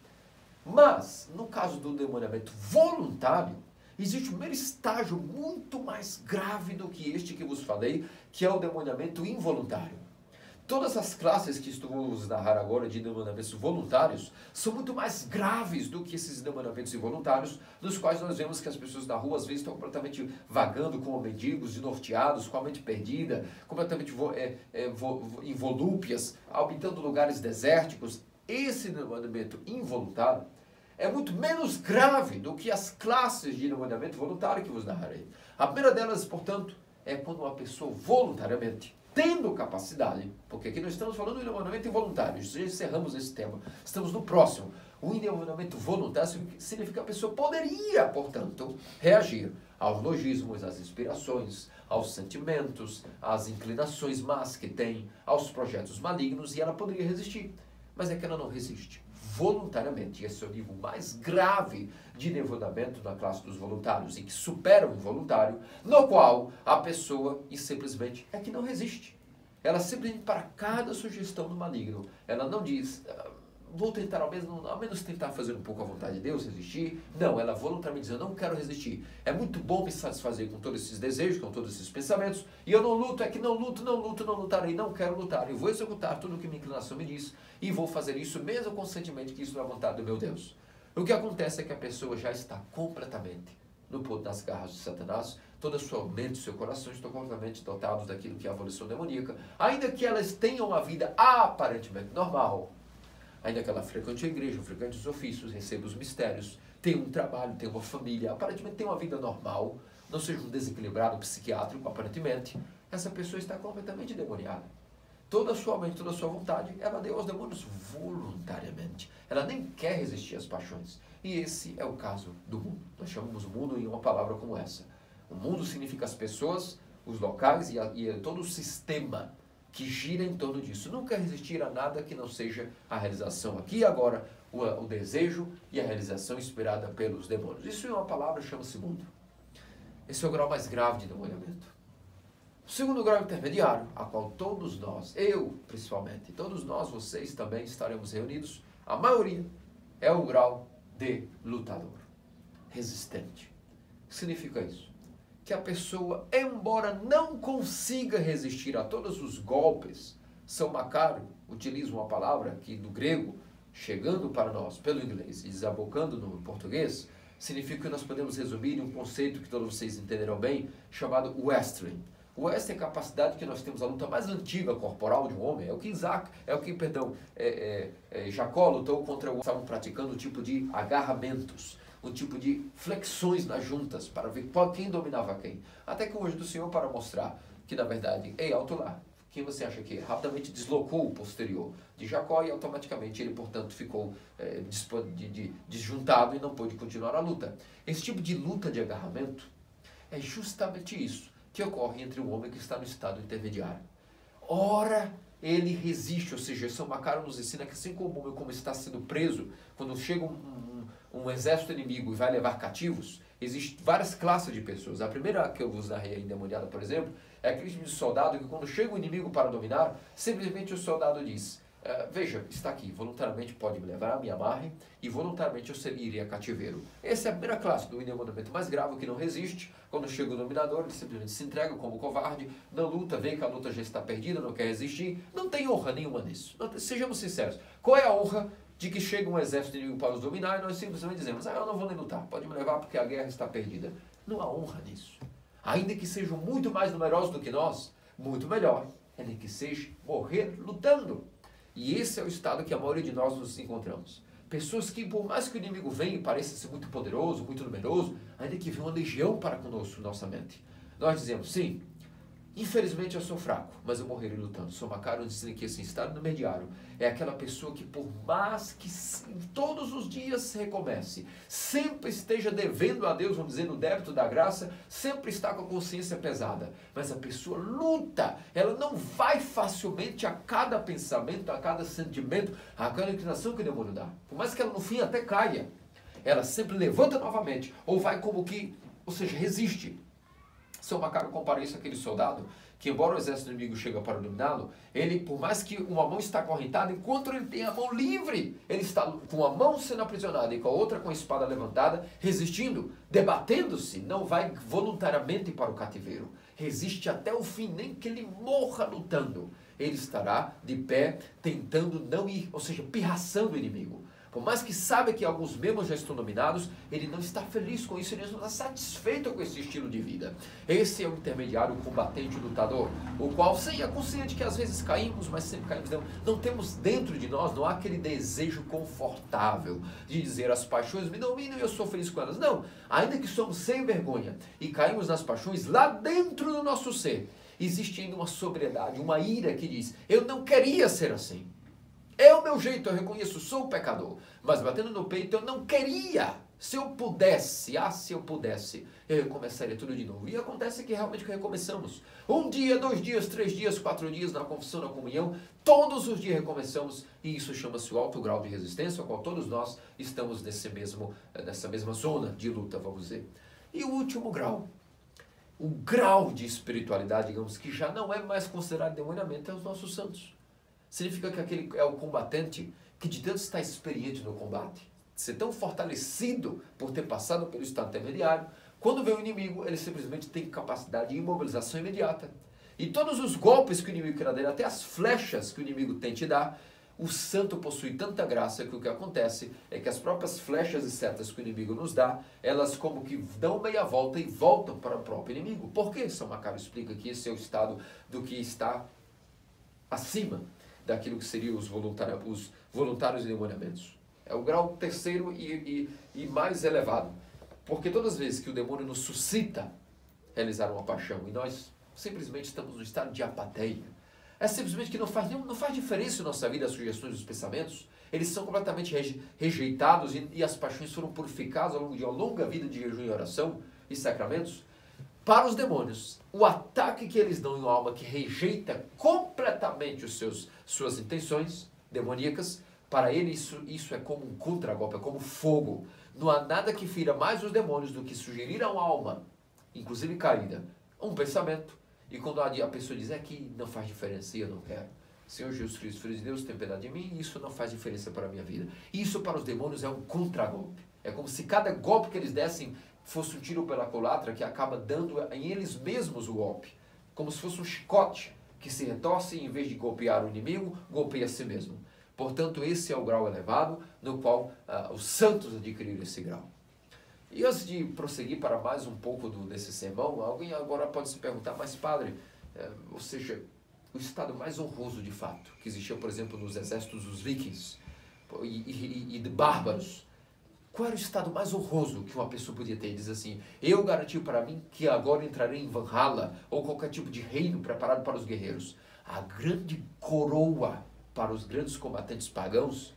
Mas, no caso do endemoniamento voluntário, existe um primeiro estágio muito mais grave do que este que vos falei, que é o endemoniamento involuntário. Todas as classes que vamos narrar agora de endemoniamentos voluntários são muito mais graves do que esses endemoniamentos involuntários, nos quais nós vemos que as pessoas na rua às vezes estão completamente vagando como mendigos, desnorteados, com a mente perdida, completamente involúpias, habitando lugares desérticos. Esse endemoniamento involuntário é muito menos grave do que as classes de endemoniamento voluntário que vos narrarei. A primeira delas, portanto, é quando uma pessoa voluntariamente, tendo capacidade, porque aqui nós estamos falando do endemoniamento involuntário, já encerramos esse tema, estamos no próximo. O endemoniamento voluntário significa que a pessoa poderia, portanto, reagir aos logismos, às inspirações, aos sentimentos, às inclinações más que tem, aos projetos malignos, e ela poderia resistir. Mas é que ela não resiste voluntariamente. Esse é o nível mais grave de endemoniamento na classe dos voluntários, e que supera o involuntário, no qual a pessoa simplesmente é que não resiste. Ela simplesmente, para cada sugestão do maligno, ela não diz, vou tentar ao menos tentar fazer um pouco a vontade de Deus, resistir. Não, ela voluntariamente diz, eu não quero resistir. É muito bom me satisfazer com todos esses desejos, com todos esses pensamentos, e eu não luto, não lutarei, não quero lutar. Eu vou executar tudo o que minha inclinação me diz, e vou fazer isso mesmo conscientemente que isso é a vontade do meu Deus. O que acontece é que a pessoa já está completamente nas garras de Satanás, toda a sua mente e seu coração estão completamente dotados daquilo que é a volição demoníaca, ainda que elas tenham uma vida aparentemente normal, ainda que ela frequente a igreja, frequente os ofícios, receba os mistérios, tenha um trabalho, tenha uma família, aparentemente tenha uma vida normal, não seja um desequilibrado psiquiátrico, aparentemente, essa pessoa está completamente demoniada. Toda a sua mente, toda a sua vontade, ela deu aos demônios voluntariamente. Ela nem quer resistir às paixões. E esse é o caso do mundo. Nós chamamos o mundo em uma palavra como essa. O mundo significa as pessoas, os locais e todo o sistema que gira em torno disso. Nunca resistir a nada que não seja a realização aqui e agora, o desejo e a realização inspirada pelos demônios. Isso em uma palavra chama-se mundo. Esse é o grau mais grave de endemoniamento. O segundo grau intermediário, a qual todos nós, eu principalmente, todos nós, vocês também estaremos reunidos, a maioria, é o grau de lutador, resistente. O que significa isso? Que a pessoa, embora não consiga resistir a todos os golpes, São Macário utiliza uma palavra que do grego, chegando para nós pelo inglês e desabocando no português, significa que nós podemos resumir em um conceito que todos vocês entenderão bem, chamado wrestling. O wrestling é a capacidade que nós temos, a luta mais antiga corporal de um homem, Jacó lutou contra o estavam praticando um tipo de agarramentos, um tipo de flexões nas juntas, para ver quem dominava quem. Até que o anjo do Senhor, para mostrar que, na verdade, alto lá, quem você acha que rapidamente deslocou o posterior de Jacó e automaticamente ele, portanto, ficou desjuntado e não pôde continuar a luta. Esse tipo de luta de agarramento é justamente isso que ocorre entre um homem que está no estado intermediário. Ora, ele resiste, ou seja, São Macário nos ensina que assim como o homem, como está sendo preso, quando chega um exército inimigo e vai levar cativos, existem várias classes de pessoas. A primeira que eu vos narrei endemoniada, por exemplo, é aquele tipo de soldado que quando chega o inimigo para dominar, simplesmente o soldado diz, veja, está aqui, voluntariamente pode me levar, me amarre, e voluntariamente eu iria cativeiro. Essa é a primeira classe do endemoniamento mais grave, que não resiste. Quando chega o dominador, ele simplesmente se entrega como covarde, não luta, vê que a luta já está perdida, não quer resistir, não tem honra nenhuma nisso. Sejamos sinceros, qual é a honra de que chega um exército inimigo para nos dominar e nós simplesmente dizemos, eu não vou nem lutar, pode me levar porque a guerra está perdida. Não há honra nisso. Ainda que sejam muito mais numerosos do que nós, muito melhor é nem que seja morrer lutando. E esse é o estado que a maioria de nós nos encontramos. Pessoas que, por mais que o inimigo venha e pareça ser muito poderoso, muito numeroso, ainda que venha uma legião para conosco, nossa mente. Nós dizemos, sim, infelizmente eu sou fraco, mas eu morrerei lutando. Sou Macário dizendo que esse estado intermediário é aquela pessoa que, por mais que todos os dias recomece, sempre esteja devendo a Deus, vamos dizer, no débito da graça, sempre está com a consciência pesada. Mas a pessoa luta, ela não vai facilmente a cada pensamento, a cada sentimento, a cada inclinação que o demônio dá. Por mais que ela no fim até caia, ela sempre levanta novamente, ou vai como que, ou seja, resiste. São Macário compara isso àquele soldado que, embora o exército inimigo chegue para dominá-lo, ele, por mais que uma mão está acorrentada, enquanto ele tem a mão livre, ele está com a mão sendo aprisionada e com a outra com a espada levantada, resistindo, debatendo-se, não vai voluntariamente para o cativeiro. Resiste até o fim, nem que ele morra lutando. Ele estará de pé, tentando não ir, ou seja, pirraçando o inimigo. Por mais que saiba que alguns membros já estão dominados, ele não está feliz com isso, ele não está satisfeito com esse estilo de vida. Esse é o intermediário, o combatente, o lutador, o qual, sim, é consciente que às vezes caímos, mas sempre caímos. Não temos dentro de nós, não há aquele desejo confortável de dizer as paixões me dominam e eu sou feliz com elas. Não, ainda que somos sem vergonha e caímos nas paixões, lá dentro do nosso ser, existe ainda uma sobriedade, uma ira que diz, eu não queria ser assim. É o meu jeito, eu reconheço, sou pecador. Mas batendo no peito, eu não queria. Se eu pudesse, se eu pudesse, eu recomeçaria tudo de novo. E acontece que realmente recomeçamos. 1 dia, 2 dias, 3 dias, 4 dias na confissão, na comunhão. Todos os dias recomeçamos. E isso chama-se o alto grau de resistência, ao qual todos nós estamos nessa mesma zona de luta, vamos dizer. E o último grau. O grau de espiritualidade, digamos, que já não é mais considerado demoniamente, é os nossos santos. Significa que aquele é o combatente que de tanto está experiente no combate, ser tão fortalecido por ter passado pelo estado intermediário, quando vem o inimigo, ele simplesmente tem capacidade de imobilização imediata. E todos os golpes que o inimigo quer dar, até as flechas que o inimigo tem te dar, o santo possui tanta graça que o que acontece é que as próprias flechas e setas que o inimigo nos dá, elas como que dão meia volta e voltam para o próprio inimigo. Por que? São Macário explica que esse é o estado do que está acima daquilo que seriam os voluntários endemoniamentos. É o grau terceiro e mais elevado. Porque todas as vezes que o demônio nos suscita realizar uma paixão e nós simplesmente estamos no estado de apatia, é simplesmente que não faz diferença em nossa vida as sugestões dos pensamentos, eles são completamente rejeitados e as paixões foram purificadas ao longo de uma longa vida de jejum e oração e sacramentos. Para os demônios, o ataque que eles dão em uma alma que rejeita completamente suas intenções demoníacas, para ele isso é como um contragolpe, é como fogo. Não há nada que fira mais os demônios do que sugerir a uma alma, inclusive caída, um pensamento. E quando a pessoa diz, que não faz diferença, eu não quero. Senhor Jesus Cristo, Filho de Deus, tem piedade de mim, isso não faz diferença para a minha vida. Isso para os demônios é um contragolpe. É como se cada golpe que eles dessem fosse um tiro pela culatra que acaba dando em eles mesmos o golpe. Como se fosse um chicote que se retorce e em vez de golpear o inimigo, golpeia a si mesmo. Portanto, esse é o grau elevado no qual os santos adquiriram esse grau. E antes de prosseguir para mais um pouco desse sermão, alguém agora pode se perguntar, mas padre, ou seja, o estado mais honroso de fato, que existia, por exemplo, nos exércitos dos vikings e de bárbaros, qual era o estado mais honroso que uma pessoa podia ter? Diz assim, eu garanti para mim que agora entrarei em Valhalla, ou qualquer tipo de reino preparado para os guerreiros. A grande coroa para os grandes combatentes pagãos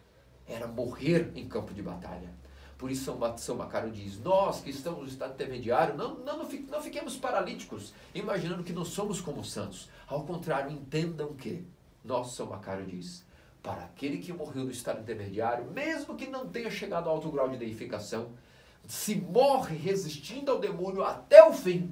era morrer em campo de batalha. Por isso São Macário diz, nós que estamos no estado intermediário, não fiquemos paralíticos, imaginando que não somos como os santos. Ao contrário, entendam que, São Macário diz, para aquele que morreu no estado intermediário, mesmo que não tenha chegado ao alto grau de deificação, se morre resistindo ao demônio até o fim,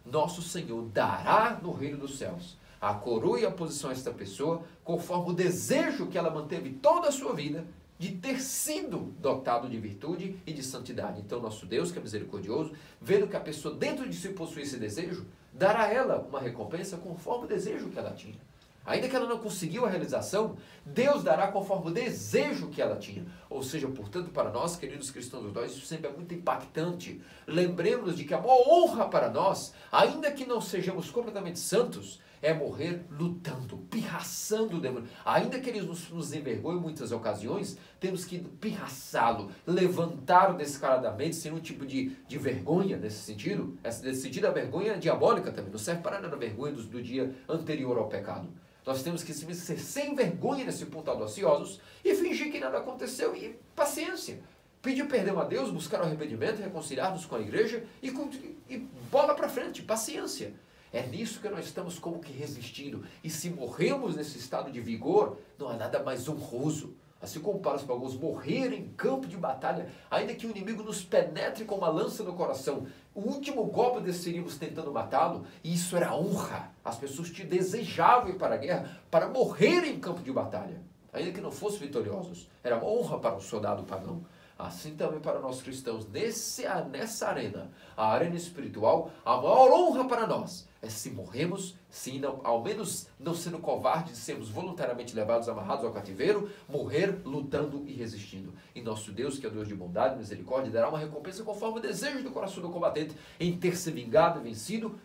nosso Senhor dará no reino dos céus a coroa e a posição a esta pessoa, conforme o desejo que ela manteve toda a sua vida, de ter sido dotado de virtude e de santidade. Então, nosso Deus, que é misericordioso, vendo que a pessoa dentro de si possui esse desejo, dará a ela uma recompensa conforme o desejo que ela tinha. Ainda que ela não conseguiu a realização, Deus dará conforme o desejo que ela tinha. Ou seja, portanto, para nós, queridos cristãos ortodoxos, isso sempre é muito impactante. Lembremos de que a maior honra para nós, ainda que não sejamos completamente santos, é morrer lutando, pirraçando o demônio. Ainda que ele nos envergonhe em muitas ocasiões, temos que pirraçá-lo, levantá-lo descaradamente, sem nenhum tipo de vergonha nesse sentido. Nesse sentido, a vergonha é diabólica também, não serve para nada a vergonha do dia anterior ao pecado. Nós temos que ser sem vergonha nesse ponto audaciosos e fingir que nada aconteceu e paciência. Pedir perdão a Deus, buscar o arrependimento, reconciliar-nos com a igreja e bola para frente, paciência. É nisso que nós estamos como que resistindo. E se morremos nesse estado de vigor, não há nada mais honroso. Assim como para os alguns morrer em campo de batalha, ainda que o inimigo nos penetre com uma lança no coração, o último golpe desceríamos tentando matá-lo, e isso era honra. As pessoas te desejavam ir para a guerra para morrer em campo de batalha, ainda que não fossem vitoriosos. Era uma honra para um soldado pagão. Assim também para nós cristãos, nessa arena, a arena espiritual, a maior honra para nós é se morremos, se não, ao menos não sendo covardes, sermos voluntariamente levados, amarrados ao cativeiro, morrer lutando e resistindo. E nosso Deus, que é Deus de bondade e misericórdia, dará uma recompensa conforme o desejo do coração do combatente em ter se vingado e vencido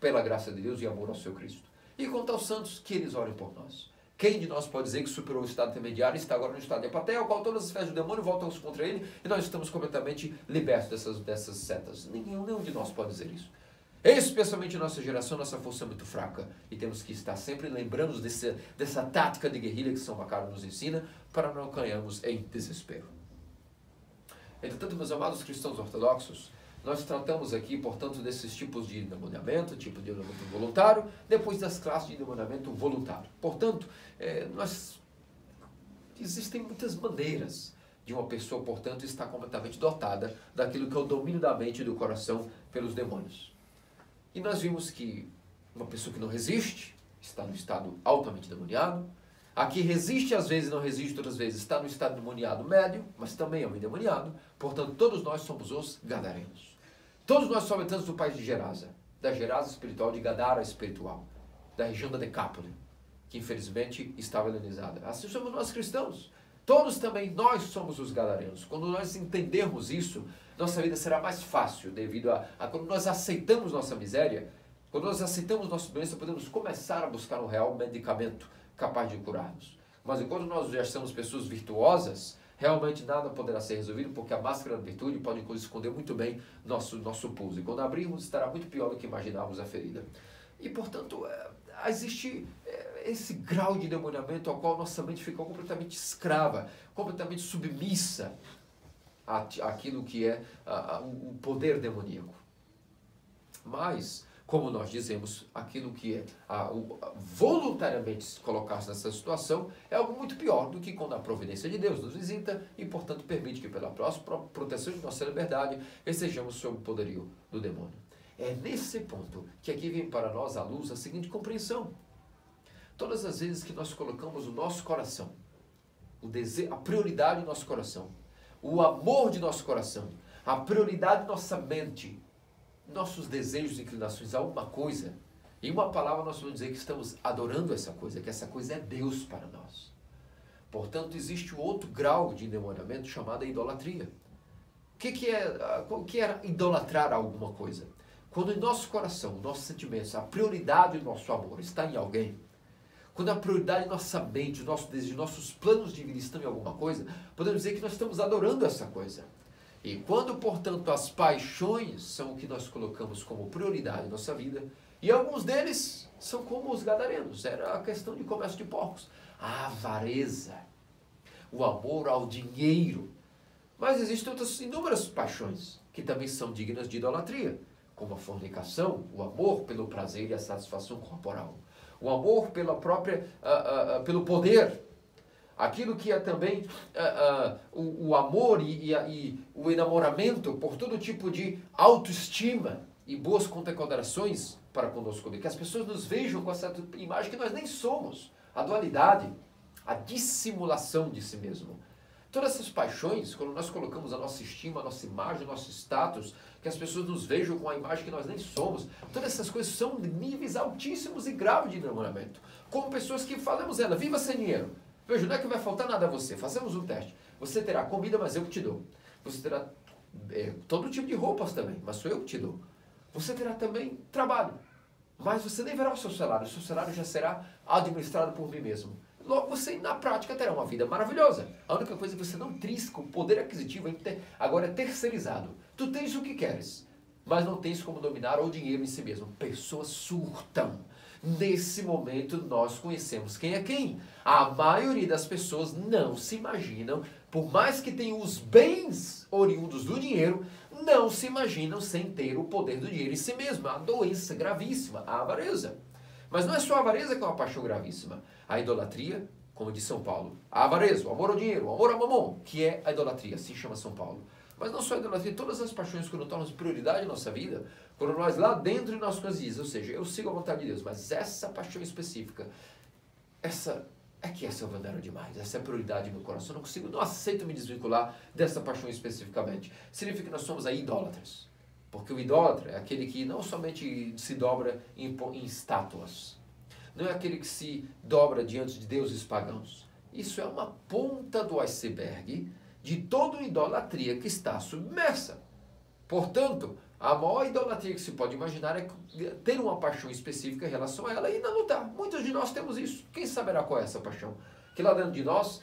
pela graça de Deus e amor ao seu Cristo. E quanto aos santos, que eles orem por nós. Quem de nós pode dizer que superou o estado intermediário e está agora no estado de apatia, ao qual todas as festas do demônio voltam contra ele e nós estamos completamente libertos dessas setas? Nenhum de nós pode dizer isso. Especialmente nossa geração, nossa força é muito fraca e temos que estar sempre lembrando dessa tática de guerrilha que São Macário nos ensina para não cairmos em desespero. Entretanto, meus amados cristãos ortodoxos, nós tratamos aqui, portanto, desses tipos de endemoniamento, tipo de endemoniamento voluntário, depois das classes de endemoniamento voluntário. Portanto, existem muitas maneiras de uma pessoa, portanto, estar completamente dotada daquilo que é o domínio da mente e do coração pelos demônios. E nós vimos que uma pessoa que não resiste está no estado altamente endemoniado. A que resiste às vezes e não resiste outras vezes está no estado endemoniado médio, mas também é um endemoniado. Portanto, todos nós somos os gadarenos. Todos nós somos habitantes do país de Gerasa, da Gerasa espiritual, de Gadara espiritual, da região da Decápole, que infelizmente estava helenizada. Assim somos nós cristãos. Todos também nós somos os gadarenos. Quando nós entendermos isso, nossa vida será mais fácil, devido a quando nós aceitamos nossa miséria, quando nós aceitamos nossa doença, podemos começar a buscar um real medicamento capaz de curar-nos. Mas enquanto nós já somos pessoas virtuosas, realmente nada poderá ser resolvido, porque a máscara da virtude pode esconder muito bem nosso pulso. E quando abrirmos, estará muito pior do que imaginávamos a ferida. E, portanto, existe esse grau de endemoniamento ao qual nossa mente fica completamente escrava, completamente submissa àquilo que é o poder demoníaco. Mas, como nós dizemos, aquilo que é voluntariamente se colocar-se nessa situação é algo muito pior do que quando a providência de Deus nos visita e, portanto, permite que pela próxima proteção de nossa liberdade estejamos sob o poderio do demônio. É nesse ponto que aqui vem para nós à luz a seguinte compreensão. Todas as vezes que nós colocamos o nosso coração, a prioridade do nosso coração, o amor de nosso coração, a prioridade de nossa mente, nossos desejos e inclinações a uma coisa, em uma palavra nós vamos dizer que estamos adorando essa coisa, que essa coisa é Deus para nós. Portanto, existe um outro grau de endemoniamento chamado idolatria. O que é idolatrar alguma coisa? Quando em nosso coração, nossos sentimentos, a prioridade do nosso amor está em alguém, quando a prioridade de nossa mente, os nossos desejos, nossos planos de vida estão em alguma coisa, podemos dizer que nós estamos adorando essa coisa. E quando, portanto, as paixões são o que nós colocamos como prioridade em nossa vida, e alguns deles são como os gadarenos, era a questão de comércio de porcos, a avareza, o amor ao dinheiro. Mas existem outras inúmeras paixões que também são dignas de idolatria, como a fornicação, o amor pelo prazer e a satisfação corporal, o amor pelo poder, aquilo que é também o amor e o enamoramento por todo tipo de autoestima e boas considerações para conosco, que as pessoas nos vejam com essa imagem que nós nem somos, a dualidade, a dissimulação de si mesmo. Todas essas paixões, quando nós colocamos a nossa estima, a nossa imagem, o nosso status, que as pessoas nos vejam com a imagem que nós nem somos, todas essas coisas são de níveis altíssimos e graves de enamoramento. Como pessoas que falamos ela, viva sem dinheiro. Veja, não é que vai faltar nada a você, façamos um teste. Você terá comida, mas eu que te dou. Você terá todo tipo de roupas também, mas sou eu que te dou. Você terá também trabalho, mas você nem verá o seu salário já será administrado por mim mesmo. Logo, você, na prática, terá uma vida maravilhosa. A única coisa é que você não trisca, o poder aquisitivo agora é terceirizado. Tu tens o que queres, mas não tens como dominar o dinheiro em si mesmo. Pessoas surtam. Nesse momento, nós conhecemos quem é quem. A maioria das pessoas não se imaginam, por mais que tenham os bens oriundos do dinheiro, não se imaginam sem ter o poder do dinheiro em si mesmo. É uma doença gravíssima, a avareza. Mas não é só a avareza que é uma paixão gravíssima. A idolatria, como diz São Paulo. A avareza, o amor ao dinheiro, o amor ao mamon, que é a idolatria, assim chama São Paulo. Mas não só a idolatria, todas as paixões que não tornam prioridade em nossa vida, quando nós lá dentro de nós coisas, ou seja, eu sigo a vontade de Deus, mas essa paixão específica, essa eu venero demais, essa é a prioridade no meu coração, não aceito me desvincular dessa paixão especificamente. Significa que nós somos aí idólatras. Porque o idólatra é aquele que não somente se dobra em estátuas, não é aquele que se dobra diante de deuses pagãos. Isso é uma ponta do iceberg de toda idolatria que está submersa. Portanto, a maior idolatria que se pode imaginar é ter uma paixão específica em relação a ela e ainda não está. Muitos de nós temos isso. Quem saberá qual é essa paixão? Que lá dentro de nós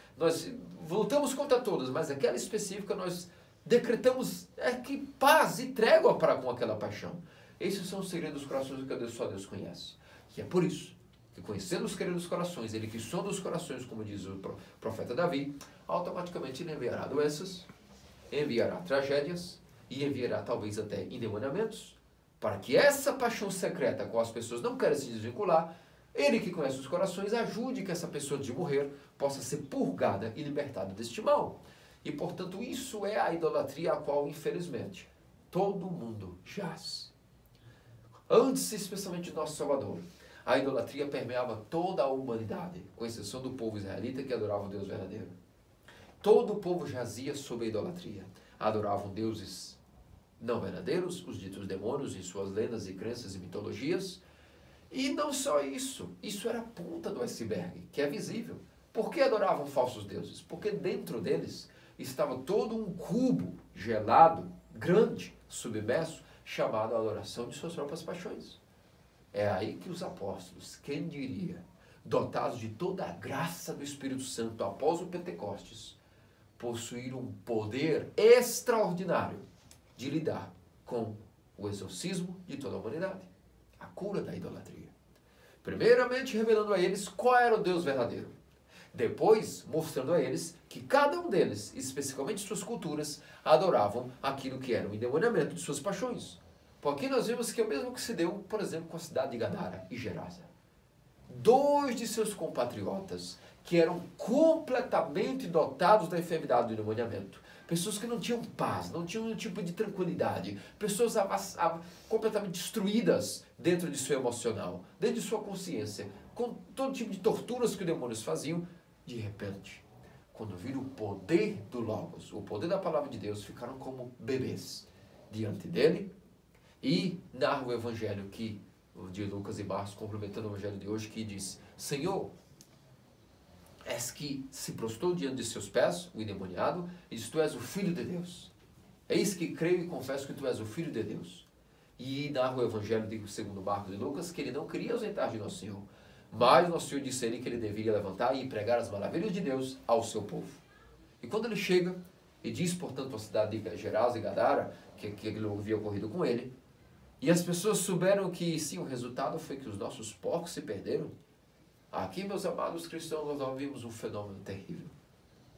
lutamos contra todas, mas aquela específica nós decretamos que paz e trégua para com aquela paixão. Esses são os segredos dos corações que só Deus conhece. E é por isso que, conhecendo os segredos dos corações, ele que sonda os corações, como diz o profeta Davi, automaticamente ele enviará doenças, enviará tragédias e enviará talvez até endemoniamentos, para que essa paixão secreta com as pessoas não querem se desvincular, ele que conhece os corações ajude que essa pessoa de morrer possa ser purgada e libertada deste mal. E, portanto, isso é a idolatria a qual, infelizmente, todo mundo jaz. Antes, especialmente de nosso Salvador, a idolatria permeava toda a humanidade, com exceção do povo israelita que adorava o Deus verdadeiro. Todo o povo jazia sob a idolatria. Adoravam deuses não verdadeiros, os ditos demônios em suas lendas e crenças e mitologias. E não só isso, isso era a ponta do iceberg, que é visível. Por que adoravam falsos deuses? Porque dentro deles estava todo um cubo gelado, grande, submerso, chamado a adoração de suas próprias paixões. É aí que os apóstolos, quem diria, dotados de toda a graça do Espírito Santo após o Pentecostes, possuíram um poder extraordinário de lidar com o exorcismo de toda a humanidade, a cura da idolatria. Primeiramente revelando a eles qual era o Deus verdadeiro. Depois, mostrando a eles que cada um deles, especificamente suas culturas, adoravam aquilo que era o endemoniamento de suas paixões. Porque nós vemos que é o mesmo que se deu, por exemplo, com a cidade de Gadara e Gerasa. 2 de seus compatriotas, que eram completamente dotados da enfermidade do endemoniamento, pessoas que não tinham paz, não tinham nenhum tipo de tranquilidade, pessoas completamente destruídas dentro de seu emocional, dentro de sua consciência, com todo tipo de torturas que os demônios faziam. De repente, quando viram o poder do Logos, o poder da palavra de Deus, ficaram como bebês diante dele. E narra o evangelho de Lucas e Marcos, complementando o evangelho de hoje, que diz: Senhor, és que se prostrou diante de seus pés, o endemoniado, e diz: Tu és o Filho de Deus. Eis que creio e confesso que tu és o Filho de Deus. E narra o evangelho segundo Marcos e Lucas, que ele não queria ausentar de Nosso Senhor, mas Nosso Senhor disse a ele que ele deveria levantar e pregar as maravilhas de Deus ao seu povo. E quando ele chega e diz, portanto, a cidade de Gerasa e Gadara, que aquilo havia ocorrido com ele, e as pessoas souberam que, sim, o resultado foi que os nossos porcos se perderam. Aqui, meus amados cristãos, nós vimos um fenômeno terrível.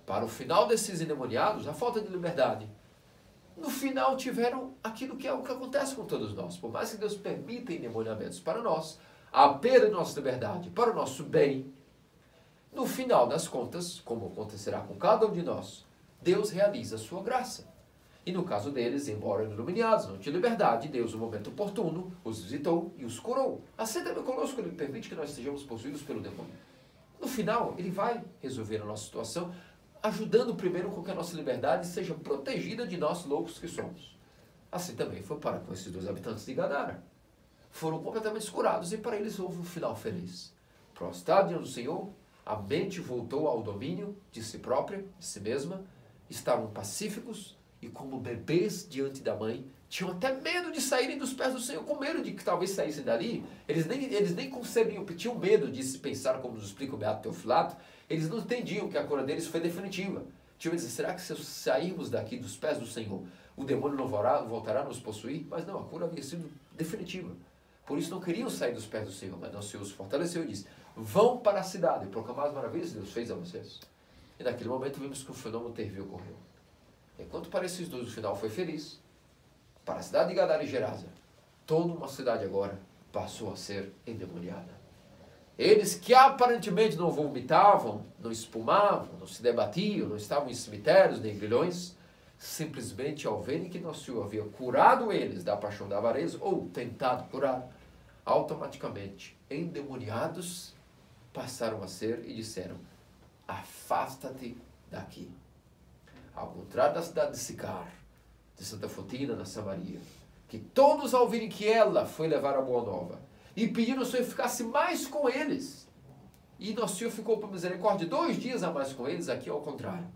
Para o final desses endemoniados, a falta de liberdade. No final tiveram aquilo que é o que acontece com todos nós. Por mais que Deus permita endemoniamentos para nós, a perda de nossa liberdade, para o nosso bem, no final das contas, como acontecerá com cada um de nós, Deus realiza a sua graça. E no caso deles, embora iluminados, não tinham liberdade, Deus, no momento oportuno, os visitou e os curou. Assim também conosco, Ele permite que nós sejamos possuídos pelo demônio. No final, Ele vai resolver a nossa situação, ajudando primeiro com que a nossa liberdade seja protegida de nós loucos que somos. Assim também foi para com esses 2 habitantes de Gadara. Foram completamente curados e para eles houve um final feliz. Prostrado diante do Senhor, a mente voltou ao domínio de si própria, de si mesma, estavam pacíficos e como bebês diante da mãe, tinham até medo de saírem dos pés do Senhor, com medo de que talvez saíssem dali. Eles nem concebiam, tinham medo de se pensar, como nos explica o Beato Teofilato, eles não entendiam que a cura deles foi definitiva. Tinham medo de dizer, será que se sairmos daqui dos pés do Senhor, o demônio não voltará a nos possuir? Mas não, a cura havia sido definitiva. Por isso não queriam sair dos pés do Senhor, mas nosso Senhor os fortaleceu e disse, vão para a cidade e proclamar as maravilhas que Deus fez a vocês. E naquele momento vimos que o fenômeno terrível ocorreu. Enquanto para esses 2 o final foi feliz, para a cidade de Gadara e Gerasa, toda uma cidade agora passou a ser endemoniada. Eles que aparentemente não vomitavam, não espumavam, não se debatiam, não estavam em cemitérios nem grilhões, simplesmente ao verem que nosso Senhor havia curado eles da paixão da avareza, ou tentado curar, automaticamente, endemoniados, passaram a ser e disseram, afasta-te daqui. Ao contrário da cidade de Sicar, de Santa Fotina, na Samaria, que todos ao ouvirem que ela foi levar a boa nova, e pediram ao Senhor que ficasse mais com eles, e nosso Senhor ficou por misericórdia 2 dias a mais com eles, aqui ao contrário.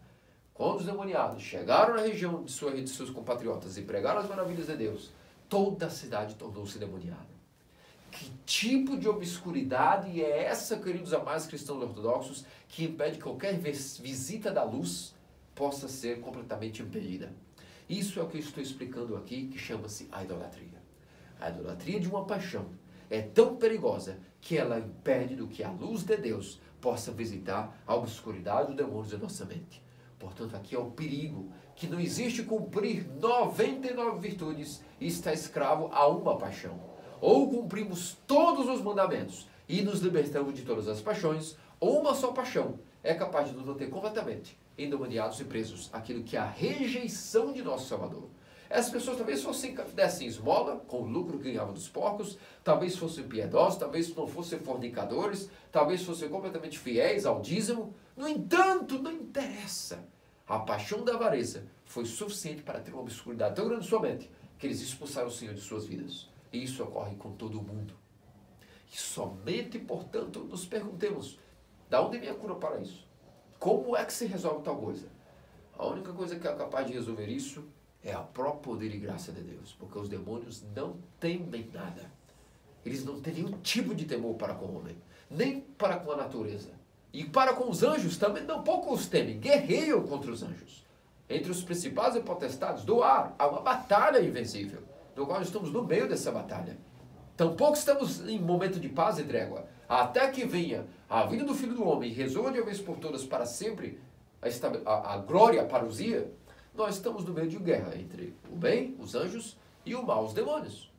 Quando os demoniados chegaram na região de seus compatriotas e pregaram as maravilhas de Deus, toda a cidade tornou-se demoniada. Que tipo de obscuridade é essa, queridos amados cristãos ortodoxos, que impede que qualquer visita da luz possa ser completamente impedida? Isso é o que eu estou explicando aqui, que chama-se a idolatria. A idolatria de uma paixão é tão perigosa que ela impede do que a luz de Deus possa visitar a obscuridade dos demônios da nossa mente. Portanto, aqui é o perigo, que não existe cumprir 99 virtudes e estar escravo a uma paixão. Ou cumprimos todos os mandamentos e nos libertamos de todas as paixões, ou uma só paixão é capaz de nos manter completamente endemoniados e presos, aquilo que é a rejeição de nosso Salvador. Essas pessoas talvez dessem esmola, com o lucro que ganhavam dos porcos, talvez fossem piedosos, talvez não fossem fornicadores, talvez fossem completamente fiéis ao dízimo. No entanto, não interessa. A paixão da avareza foi suficiente para ter uma obscuridade tão grande em sua mente, que eles expulsaram o Senhor de suas vidas. E isso ocorre com todo o mundo. E somente, portanto, nos perguntemos, da onde vem a cura para isso? Como é que se resolve tal coisa? A única coisa que é capaz de resolver isso é a próprio poder e graça de Deus, porque os demônios não temem nada. Eles não têm nenhum tipo de temor para com o homem, nem para com a natureza. E para com os anjos também não pouco os temem, guerreiam contra os anjos. Entre os principais e potestades do ar, há uma batalha invencível, no qual estamos no meio dessa batalha. Tampouco estamos em momento de paz e trégua, até que venha a vinda do Filho do Homem e resolva de uma vez por todas para sempre a glória, a parousia. Nós estamos no meio de guerra entre o bem, os anjos, e o mal, os demônios.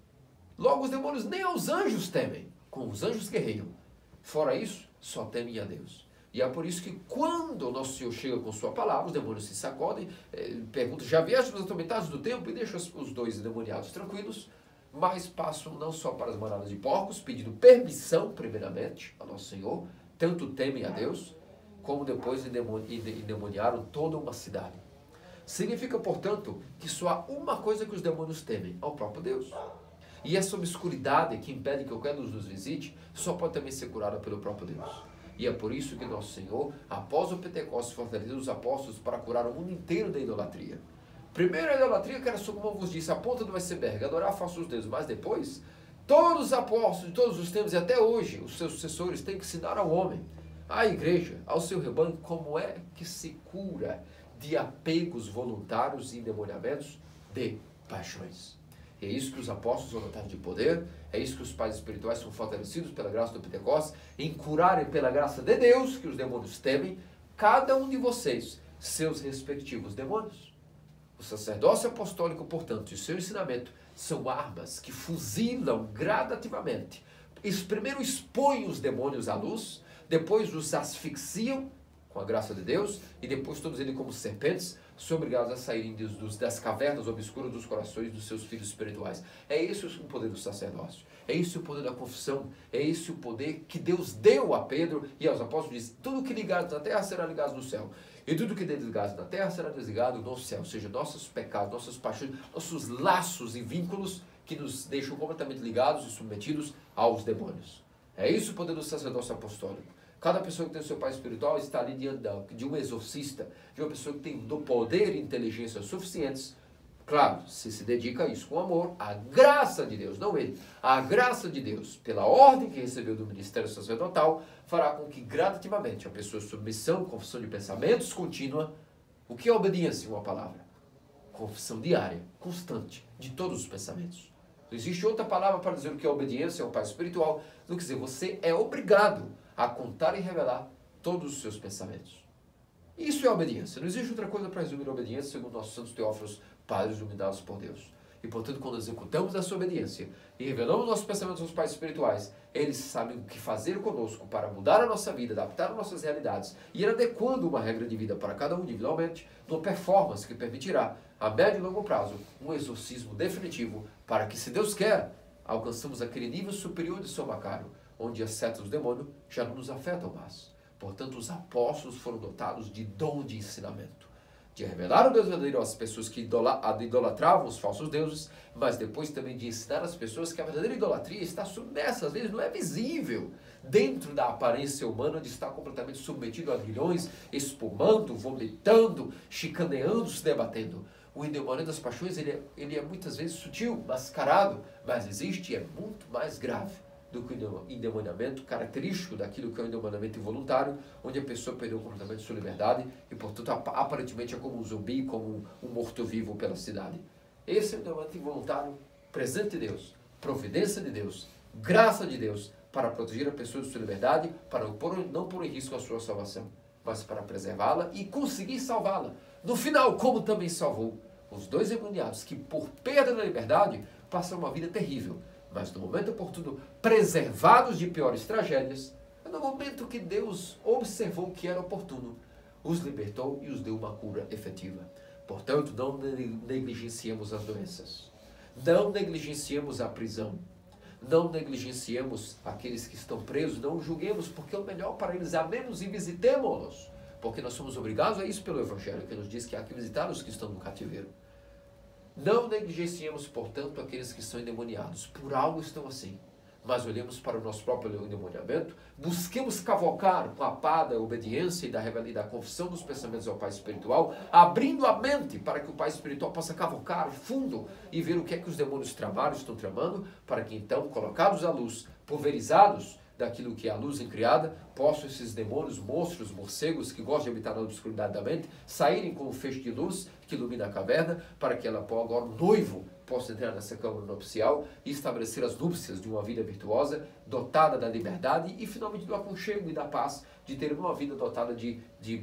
Logo, os demônios nem aos anjos temem, com os anjos guerreiam. Fora isso, só temem a Deus. E é por isso que quando o nosso Senhor chega com sua palavra, os demônios se sacodem, perguntam, já vieste os atormentados do tempo? E deixam os 2 endemoniados tranquilos, mas passam não só para as manadas de porcos, pedindo permissão, primeiramente, ao nosso Senhor, tanto temem a Deus, como depois endemoniaram toda uma cidade. Significa, portanto, que só há uma coisa que os demônios temem, ao próprio Deus. E essa obscuridade que impede que qualquer luz nos visite, só pode também ser curada pelo próprio Deus. E é por isso que nosso Senhor, após o Pentecostes, fortaleceu os apóstolos para curar o mundo inteiro da idolatria. Primeiro a idolatria, que era, como eu vos disse, a ponta do iceberg, adorar falsos deuses. Mas depois, todos os apóstolos de todos os tempos, e até hoje, os seus sucessores, têm que ensinar ao homem, à igreja, ao seu rebanho, como é que se cura de apegos voluntários e endemoniamentos de paixões. E é isso que os apóstolos vão dotar de poder, é isso que os pais espirituais são fortalecidos pela graça do Pentecostes, em curarem pela graça de Deus, que os demônios temem, cada um de vocês, seus respectivos demônios. O sacerdócio apostólico, portanto, e o seu ensinamento são armas que fuzilam gradativamente. Primeiro expõem os demônios à luz, depois os asfixiam com a graça de Deus, e depois todos eles como serpentes, são obrigados a saírem das cavernas obscuras dos corações dos seus filhos espirituais. É esse o poder do sacerdócio. É esse o poder da confissão. É esse o poder que Deus deu a Pedro e aos apóstolos. Diz, tudo que ligado na terra será ligado no céu. E tudo que desligado na terra será desligado no céu. Ou seja, nossos pecados, nossas paixões, nossos laços e vínculos que nos deixam completamente ligados e submetidos aos demônios. É isso o poder do sacerdócio apostólico. Cada pessoa que tem o seu pai espiritual está ali diante de um exorcista, de uma pessoa que tem do poder e inteligência suficientes. Claro, se dedica a isso com amor, a graça de Deus, não ele, a graça de Deus, pela ordem que recebeu do ministério sacerdotal, fará com que gradativamente a pessoa submissão, confissão de pensamentos contínua. O que é obediência em uma palavra? Confissão diária, constante, de todos os pensamentos. Não existe outra palavra para dizer o que é obediência ao pai espiritual, do que dizer, você é obrigado a contar e revelar todos os seus pensamentos. Isso é obediência. Não existe outra coisa para resumir a obediência, segundo nossos santos teófilos, padres iluminados por Deus. E, portanto, quando executamos essa obediência e revelamos nossos pensamentos aos pais espirituais, eles sabem o que fazer conosco para mudar a nossa vida, adaptar as nossas realidades e ir adequando uma regra de vida para cada um individualmente, numa performance que permitirá, a médio e longo prazo, um exorcismo definitivo para que, se Deus quer, alcançamos aquele nível superior de somacário, onde as setas do demônio já não nos afetam mais. Portanto, os apóstolos foram dotados de dom de ensinamento, de revelar o Deus verdadeiro às pessoas que idolatravam os falsos deuses, mas depois também de ensinar as pessoas que a verdadeira idolatria está submersa, às vezes não é visível, dentro da aparência humana de estar completamente submetido a grilhões, espumando, vomitando, chicaneando, se debatendo. O endemoniamento das paixões, ele é muitas vezes sutil, mascarado, mas existe e é muito mais grave do que o endemoniamento característico daquilo que é o endemoniamento involuntário, onde a pessoa perdeu completamente sua liberdade e, portanto, aparentemente é como um zumbi, como um morto-vivo pela cidade. Esse é o endemoniamento involuntário, presente de Deus, providência de Deus, graça de Deus, para proteger a pessoa de sua liberdade, para não pôr em risco a sua salvação, mas para preservá-la e conseguir salvá-la. No final, como também salvou os dois endemoniados que, por perda da liberdade, passam uma vida terrível, mas no momento oportuno, preservados de piores tragédias, no momento que Deus observou que era oportuno, os libertou e os deu uma cura efetiva. Portanto, não negligenciemos as doenças, não negligenciemos a prisão, não negligenciemos aqueles que estão presos, não julguemos, porque é o melhor para eles, amemos e visitemos-los, porque nós somos obrigados a isso pelo Evangelho, que nos diz que há que visitar os que estão no cativeiro. Não negligenciemos, portanto, aqueles que são endemoniados. Por algo estão assim. Mas olhemos para o nosso próprio endemoniamento, busquemos cavocar com a pá da obediência e da confissão dos pensamentos ao Pai Espiritual, abrindo a mente para que o Pai Espiritual possa cavocar fundo e ver o que é que os demônios estão tramando, para que então, colocados à luz, pulverizados daquilo que é a luz incriada, possam esses demônios, monstros, morcegos que gostam de habitar na obscuridade da mente, saírem com um feixe de luz que ilumina a caverna, para que ela agora, o noivo, possa entrar nessa câmara nupcial e estabelecer as núpcias de uma vida virtuosa, dotada da liberdade e finalmente do aconchego e da paz, de ter uma vida dotada de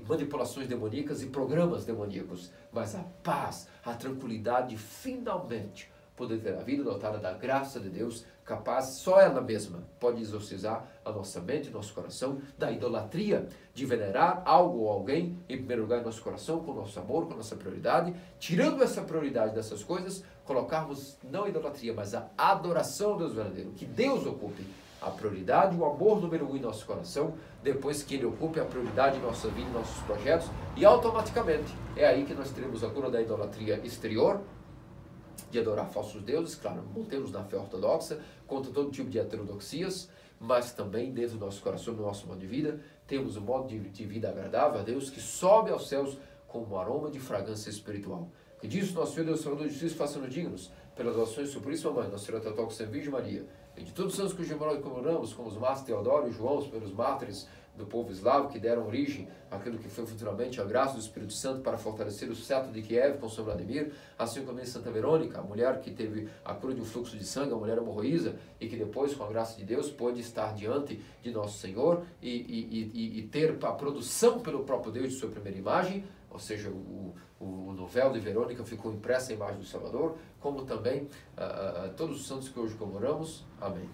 manipulações demoníacas e programas demoníacos, mas a paz, a tranquilidade de finalmente poder ter a vida dotada da graça de Deus, capaz, só ela mesma pode exorcizar a nossa mente, nosso coração, da idolatria, de venerar algo ou alguém, em primeiro lugar, em nosso coração, com o nosso amor, com a nossa prioridade, tirando essa prioridade dessas coisas, colocarmos não a idolatria, mas a adoração ao Deus verdadeiro, que Deus ocupe a prioridade, o amor número 1 em nosso coração, depois que Ele ocupe a prioridade em nossa vida, em nossos projetos, e automaticamente é aí que nós teremos a cura da idolatria exterior, de adorar falsos deuses, claro, mantemos na fé ortodoxa, contra todo tipo de heterodoxias, mas também dentro do nosso coração, no nosso modo de vida, temos um modo de vida agradável a Deus, que sobe aos céus como um aroma de fragrância espiritual. Que diz nosso Senhor Deus Salvador de Justiça, faça-nos dignos, pelas orações do Puríssima Mãe, Nossa Senhora Teotocos, Santa Virgem Maria, e de todos os santos cujo memória comemoramos, como os mártires Teodoro e João, os primeiros mártires do povo eslavo, que deram origem àquilo que foi futuramente a graça do Espírito Santo para fortalecer o cetro de Kiev com São Vladimir, assim como Santa Verônica, a mulher que teve a cura de um fluxo de sangue, a mulher hemorroísa, e que depois, com a graça de Deus, pôde estar diante de Nosso Senhor e ter a produção pelo próprio Deus de sua primeira imagem, ou seja, no véu de Verônica ficou impressa a imagem do Salvador, como também todos os santos que hoje comemoramos. Amém.